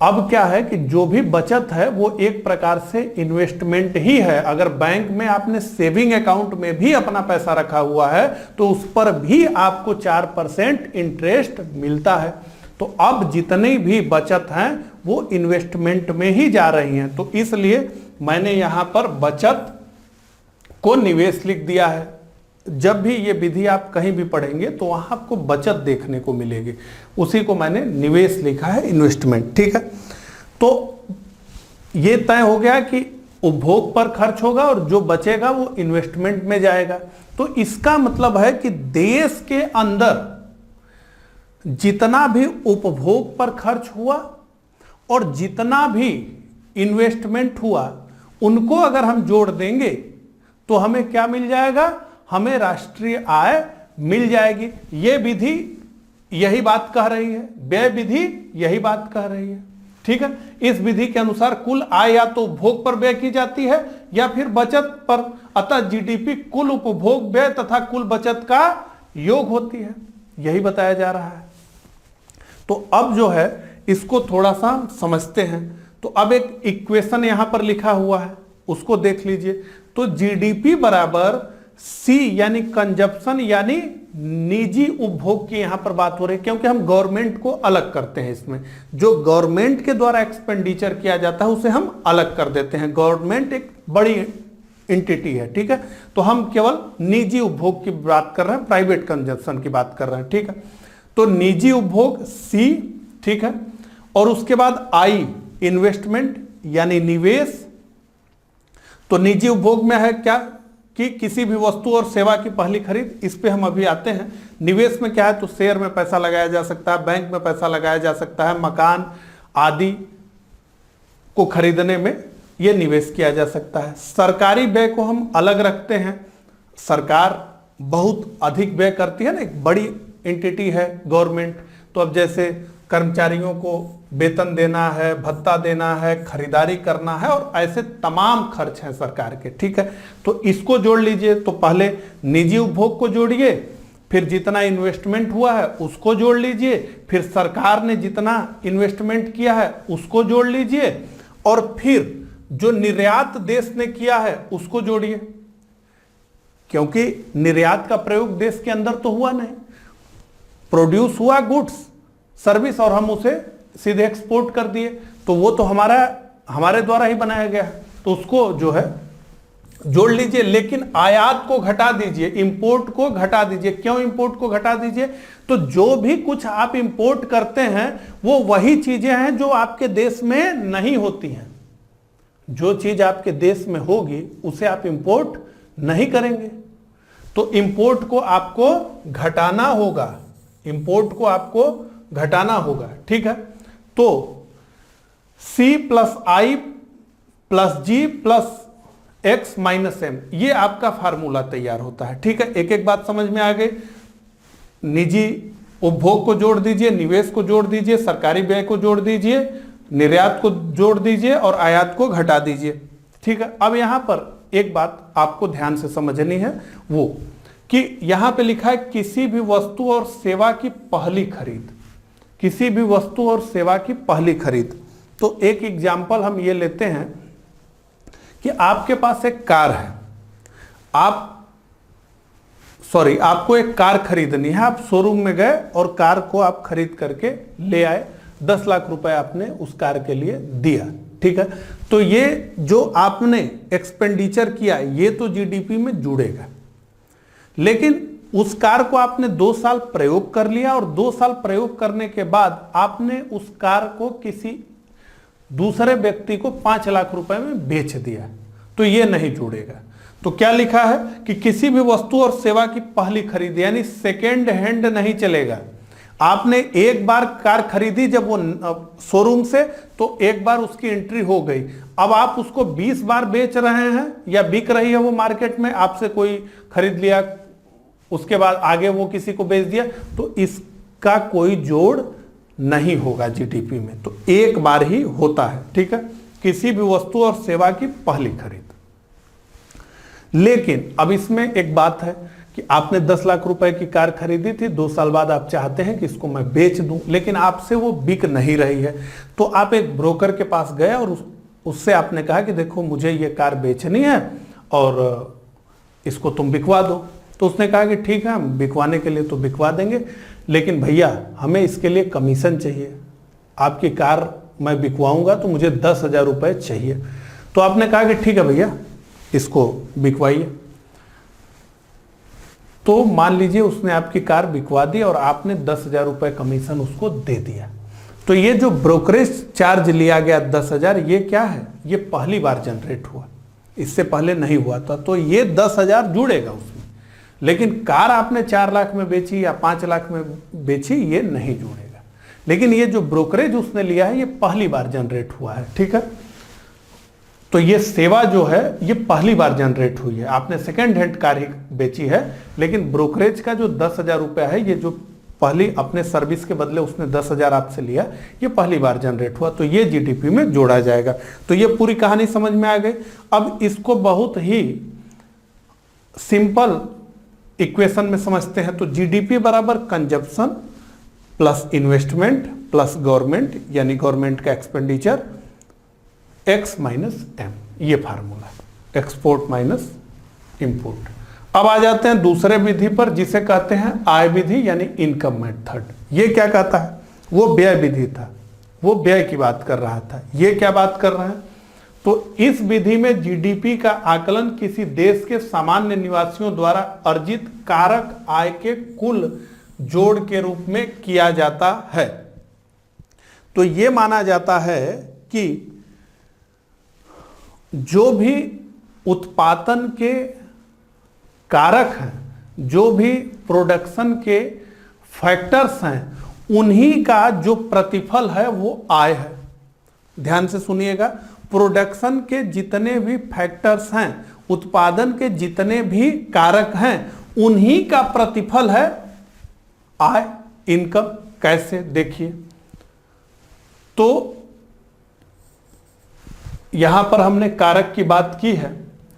अब क्या है कि जो भी बचत है वो एक प्रकार से इन्वेस्टमेंट ही है। अगर बैंक में आपने सेविंग अकाउंट में भी अपना पैसा रखा हुआ है तो उस पर भी आपको 4% इंटरेस्ट मिलता है। तो अब जितनी भी बचत हैं वो इन्वेस्टमेंट में ही जा रही हैं। तो इसलिए मैंने यहां पर बचत को निवेश लिख दिया है। जब भी ये विधि आप कहीं भी पढ़ेंगे तो वहां आपको बचत देखने को मिलेगी, उसी को मैंने निवेश लिखा है, इन्वेस्टमेंट, ठीक है। तो ये तय हो गया कि उपभोग पर खर्च होगा और जो बचेगा वो इन्वेस्टमेंट में जाएगा। तो इसका मतलब है कि देश के अंदर जितना भी उपभोग पर खर्च हुआ और जितना भी इन्वेस्टमेंट हुआ उनको अगर हम जोड़ देंगे तो हमें क्या मिल जाएगा? हमें राष्ट्रीय आय मिल जाएगी। ये विधि यही बात कह रही है, व्यय विधि यही बात कह रही है, ठीक है। इस विधि के अनुसार कुल आय या तो उपभोग पर व्यय की जाती है या फिर बचत पर। अतः जीडीपी कुल उपभोग व्यय तथा कुल बचत का योग होती है, यही बताया जा रहा है। तो अब जो है इसको थोड़ा सा समझते हैं। तो अब एक इक्वेशन यहां पर लिखा हुआ है, उसको देख लीजिए। तो जीडीपी बराबर सी यानी कंजप्शन यानी निजी उपभोग की यहां पर बात हो रही है, क्योंकि हम गवर्नमेंट को अलग करते हैं। इसमें जो गवर्नमेंट के द्वारा एक्सपेंडिचर किया जाता है उसे हम अलग कर देते हैं। गवर्नमेंट एक बड़ी एंटिटी है, ठीक है। तो हम केवल निजी उपभोग की बात कर रहे हैं, प्राइवेट कंजप्शन की बात कर रहे हैं, ठीक है। तो निजी उपभोग सी, ठीक है। और उसके बाद आई इन्वेस्टमेंट यानी निवेश। तो निजी उपभोग में है क्या कि किसी भी वस्तु और सेवा की पहली खरीद, इस पे हम अभी आते हैं। निवेश में क्या है? तो शेयर में पैसा लगाया जा सकता है, बैंक में पैसा लगाया जा सकता है, मकान आदि को खरीदने में यह निवेश किया जा सकता है। सरकारी व्यय को हम अलग रखते हैं। सरकार बहुत अधिक व्यय करती है ना, एक बड़ी एंटिटी है गवर्नमेंट। तो अब जैसे कर्मचारियों को वेतन देना है, भत्ता देना है, खरीदारी करना है और ऐसे तमाम खर्च हैं सरकार के, ठीक है। तो इसको जोड़ लीजिए। तो पहले निजी उपभोग को जोड़िए, फिर जितना इन्वेस्टमेंट हुआ है उसको जोड़ लीजिए, फिर सरकार ने जितना इन्वेस्टमेंट किया है उसको जोड़ लीजिए और फिर जो निर्यात देश ने किया है उसको जोड़िए, क्योंकि निर्यात का प्रयोग देश के अंदर तो हुआ नहीं। प्रोड्यूस हुआ गुड्स सर्विस और हम उसे सीधे एक्सपोर्ट कर दिए, तो वो तो हमारे द्वारा ही बनाया गया है, तो उसको जो है जोड़ लीजिए। लेकिन आयात को घटा दीजिए, इंपोर्ट को घटा दीजिए। क्यों इंपोर्ट को घटा दीजिए? तो जो भी कुछ आप इंपोर्ट करते हैं वो वही चीजें हैं जो आपके देश में नहीं होती हैं। जो चीज आपके देश में होगी उसे आप इंपोर्ट नहीं करेंगे, तो इंपोर्ट को आपको घटाना होगा, इंपोर्ट को आपको घटाना होगा, ठीक है। तो C प्लस आई प्लस जी प्लस एक्स माइनस एम, ये आपका फार्मूला तैयार होता है, ठीक है। एक एक बात समझ में आ गई। निजी उपभोग को जोड़ दीजिए, निवेश को जोड़ दीजिए, सरकारी व्यय को जोड़ दीजिए, निर्यात को जोड़ दीजिए और आयात को घटा दीजिए, ठीक है। अब यहां पर एक बात आपको ध्यान से समझनी है, वो कि यहां पे लिखा है किसी भी वस्तु और सेवा की पहली खरीद, किसी भी वस्तु और सेवा की पहली खरीद। तो एक एग्जाम्पल हम ये लेते हैं कि आपके पास एक कार है, आपको एक कार खरीदनी है। आप शोरूम में गए और कार को आप खरीद करके ले आए, 10 लाख रुपए आपने उस कार के लिए दिया, ठीक है। तो ये जो आपने एक्सपेंडिचर किया ये तो जीडीपी में जुड़ेगा, लेकिन उस कार को आपने 2 साल प्रयोग कर लिया और 2 साल प्रयोग करने के बाद आपने उस कार को किसी दूसरे व्यक्ति को 5 लाख रुपए में बेच दिया, तो ये नहीं जुड़ेगा। तो क्या लिखा है कि किसी भी वस्तु और सेवा की पहली खरीद, यानी सेकेंड हैंड नहीं चलेगा। आपने एक बार कार खरीदी जब वो शोरूम से, तो एक बार उसकी एंट्री हो गई। अब आप उसको 20 बार बेच रहे हैं या बिक रही है वो मार्केट में, आपसे कोई खरीद लिया, उसके बाद आगे वो किसी को बेच दिया, तो इसका कोई जोड़ नहीं होगा जीडीपी में। तो एक बार ही होता है, ठीक है, किसी भी वस्तु और सेवा की पहली खरीद। लेकिन अब इसमें एक बात है कि आपने 10 लाख रुपए की कार खरीदी थी, 2 साल बाद आप चाहते हैं कि इसको मैं बेच दूं, लेकिन आपसे वो बिक नहीं रही है। तो आप एक ब्रोकर के पास गए और उससे आपने कहा कि देखो मुझे ये कार बेचनी है और इसको तुम बिकवा दो। तो उसने कहा कि ठीक है, हम बिकवाने के लिए तो बिकवा देंगे, लेकिन भैया हमें इसके लिए कमीशन चाहिए। आपकी कार मैं बिकवाऊंगा तो मुझे 10,000 रुपये चाहिए। तो आपने कहा कि ठीक है भैया, इसको बिकवाइए। तो मान लीजिए उसने आपकी कार बिकवा दी और आपने 10,000 रुपये कमीशन उसको दे दिया। तो ये जो ब्रोकरेज चार्ज लिया गया 10,000, ये क्या है? ये पहली बार जनरेट हुआ, इससे पहले नहीं हुआ था। तो ये 10,000 जुड़ेगा उसमें, लेकिन कार आपने 4 लाख में बेची या 5 लाख में बेची, ये नहीं जुड़ेगा। लेकिन ये जो ब्रोकरेज उसने लिया है, ये पहली बार जनरेट हुआ है, ठीक है। तो ये सेवा जो है ये पहली बार जनरेट हुई है। आपने सेकेंड हैंड कार ही बेची है, लेकिन ब्रोकरेज का जो 10,000 रुपया है, ये जो पहली अपने सर्विस के बदले उसने 10,000 आपसे लिया, ये पहली बार जनरेट हुआ, तो ये जीडीपी में जोड़ा जाएगा। तो ये पूरी कहानी समझ में आ गई। अब इसको बहुत ही सिंपल इक्वेशन में समझते हैं। तो जीडीपी बराबर consumption plus investment plus government, यानी गवर्नमेंट का एक्सपेंडिचर, एक्स माइनस एम, ये फार्मूला है, एक्सपोर्ट माइनस इंपोर्ट। अब आ जाते हैं दूसरे विधि पर, जिसे कहते हैं आय विधि यानी इनकम मेथड। ये क्या कहता है? वो व्यय विधि था, वो व्यय की बात कर रहा था। ये क्या बात कर रहे हैं? तो इस विधि में जीडीपी का आकलन किसी देश के सामान्य निवासियों द्वारा अर्जित कारक आय के कुल जोड़ के रूप में किया जाता है। तो ये माना जाता है कि जो भी उत्पादन के कारक हैं, जो भी प्रोडक्शन के फैक्टर्स हैं, उन्हीं का जो प्रतिफल है वो आय है। ध्यान से सुनिएगा, प्रोडक्शन के जितने भी फैक्टर्स हैं, उत्पादन के जितने भी कारक हैं, उन्हीं का प्रतिफल है आय, इनकम। कैसे? देखिए, तो यहां पर हमने कारक की बात की है,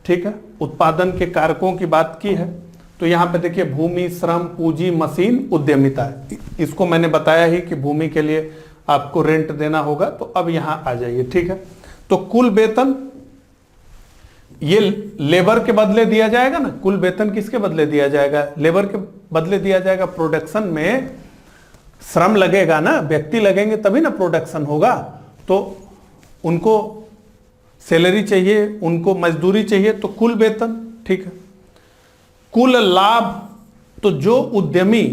ठीक है, उत्पादन के कारकों की बात की है। तो यहां पे देखिए, भूमि, श्रम, पूंजी, मशीन, उद्यमिता। इसको मैंने बताया ही कि भूमि के लिए आपको रेंट देना होगा। तो अब यहां आ जाइए, ठीक है। तो कुल वेतन ये लेबर के बदले दिया जाएगा ना। कुल वेतन किसके बदले दिया जाएगा? लेबर के बदले दिया जाएगा। प्रोडक्शन में श्रम लगेगा ना, व्यक्ति लगेंगे तभी ना प्रोडक्शन होगा। तो उनको सैलरी चाहिए, उनको मजदूरी चाहिए, तो कुल वेतन, ठीक है। कुल लाभ, तो जो उद्यमी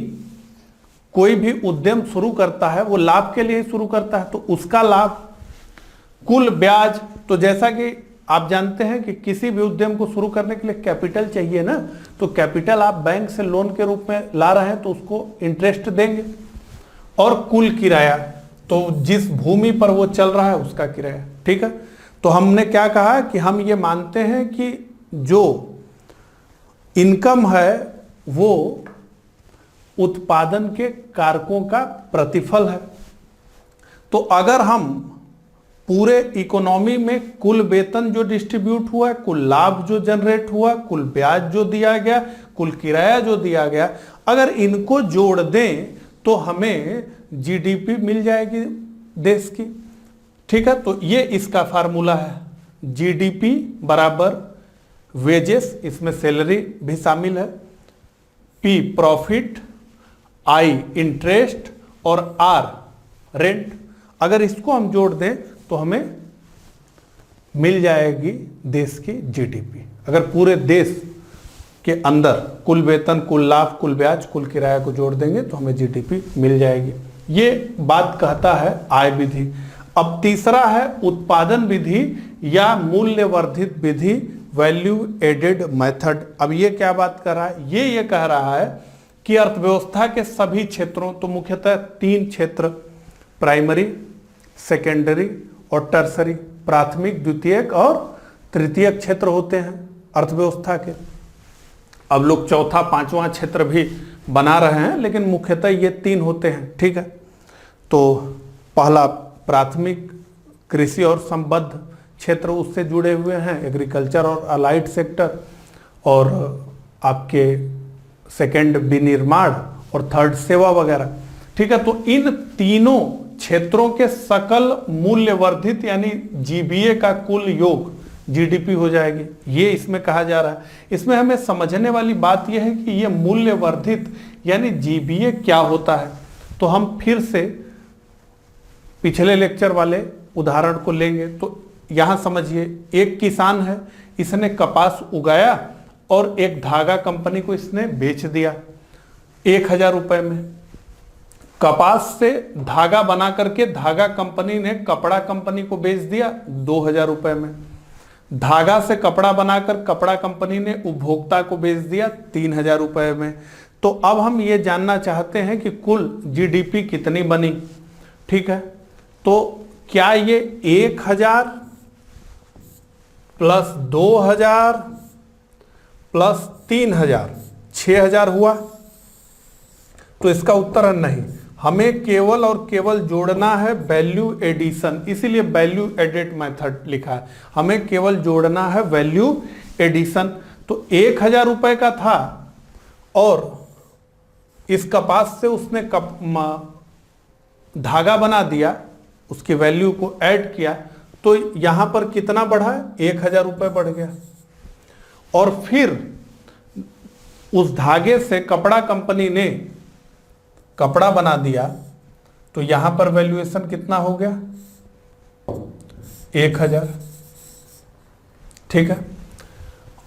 कोई भी उद्यम शुरू करता है वो लाभ के लिए ही शुरू करता है, तो उसका लाभ। कुल ब्याज, तो जैसा कि आप जानते हैं कि किसी भी उद्यम को शुरू करने के लिए कैपिटल चाहिए ना, तो कैपिटल आप बैंक से लोन के रूप में ला रहे हैं तो उसको इंटरेस्ट देंगे। और कुल किराया, तो जिस भूमि पर वो चल रहा है उसका किराया, ठीक है। तो हमने क्या कहा कि हम ये मानते हैं कि जो इनकम है वो उत्पादन के कारकों का प्रतिफल है। तो अगर हम पूरे इकोनॉमी में कुल वेतन जो डिस्ट्रीब्यूट हुआ है, कुल लाभ जो जनरेट हुआ, कुल ब्याज जो दिया गया, कुल किराया जो दिया गया, अगर इनको जोड़ दें तो हमें जीडीपी मिल जाएगी देश की, ठीक है। तो ये इसका फार्मूला है, जीडीपी बराबर वेजेस, इसमें सैलरी भी शामिल है, पी प्रॉफिट, आई इंटरेस्ट और आर रेंट। अगर इसको हम जोड़ दें तो हमें मिल जाएगी देश की जीडीपी। अगर पूरे देश के अंदर कुल वेतन, कुल लाभ, कुल ब्याज, कुल किराया को जोड़ देंगे तो हमें जीडीपी मिल जाएगी। ये बात कहता है आय विधि। अब तीसरा है उत्पादन विधि या मूल्य वर्धित विधि, वैल्यू एडेड मेथड। अब ये क्या बात कर रहा है? ये कह रहा है कि अर्थव्यवस्था के सभी क्षेत्रों, तो मुख्यतः 3 क्षेत्र, प्राइमरी, सेकेंडरी और टर्सरी, प्राथमिक, द्वितीयक और तृतीयक क्षेत्र होते हैं अर्थव्यवस्था के। अब लोग चौथा, पांचवा क्षेत्र भी बना रहे हैं, लेकिन मुख्यतः ये 3 होते हैं, ठीक है। तो पहला प्राथमिक, कृषि और संबद्ध क्षेत्र उससे जुड़े हुए हैं, एग्रीकल्चर और अलाइड सेक्टर, और आपके सेकंड विनिर्माण, और थर्ड सेवा वगैरह, ठीक है। तो इन तीनों क्षेत्रों के सकल मूल्य वर्धित यानी जीबीए का कुल योग जीडीपी हो जाएगी, ये इसमें कहा जा रहा है। इसमें हमें समझने वाली बात यह है कि ये मूल्य वर्धित यानी जीबीए क्या होता है। तो हम फिर से पिछले लेक्चर वाले उदाहरण को लेंगे। तो यहां समझिए, एक किसान है, इसने कपास उगाया और एक धागा कंपनी को इसने बेच दिया 1000 रुपए में। कपास से धागा बना करके धागा कंपनी ने कपड़ा कंपनी को बेच दिया 2000 रुपए में। धागा से कपड़ा बनाकर कपड़ा कंपनी ने उपभोक्ता को बेच दिया 3000 रुपए में। तो अब हम ये जानना चाहते हैं कि कुल जीडीपी कितनी बनी, ठीक है। तो क्या ये 1000 प्लस 2000 प्लस 3000 6000 हुआ? तो इसका उत्तर है नहीं। हमें केवल और केवल जोड़ना है वैल्यू एडिशन, इसीलिए वैल्यू एडेड मेथड लिखा है। हमें केवल जोड़ना है वैल्यू एडिशन। तो 1000 रुपए का था और इस कपास से उसने धागा बना दिया, उसकी वैल्यू को ऐड किया, तो यहां पर कितना बढ़ा? 1000 रुपए बढ़ गया। और फिर उस धागे से कपड़ा कंपनी ने कपड़ा बना दिया, तो यहां पर वैल्यूएशन कितना हो गया? 1000, ठीक है।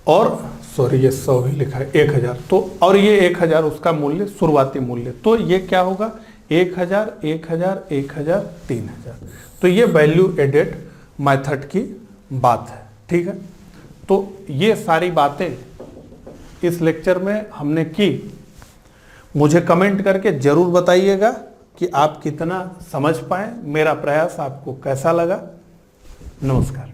और सॉरी, ये 100 भी लिखा है, 1000। तो और ये 1000 उसका मूल्य, शुरुआती मूल्य। तो ये क्या होगा? 1000 1000 1000 3000। तो ये वैल्यू एडेड मेथड की बात है, ठीक है। तो ये सारी बातें इस लेक्चर में हमने की। मुझे कमेंट करके जरूर बताइएगा कि आप कितना समझ पाए, मेरा प्रयास आपको कैसा लगा। नमस्कार।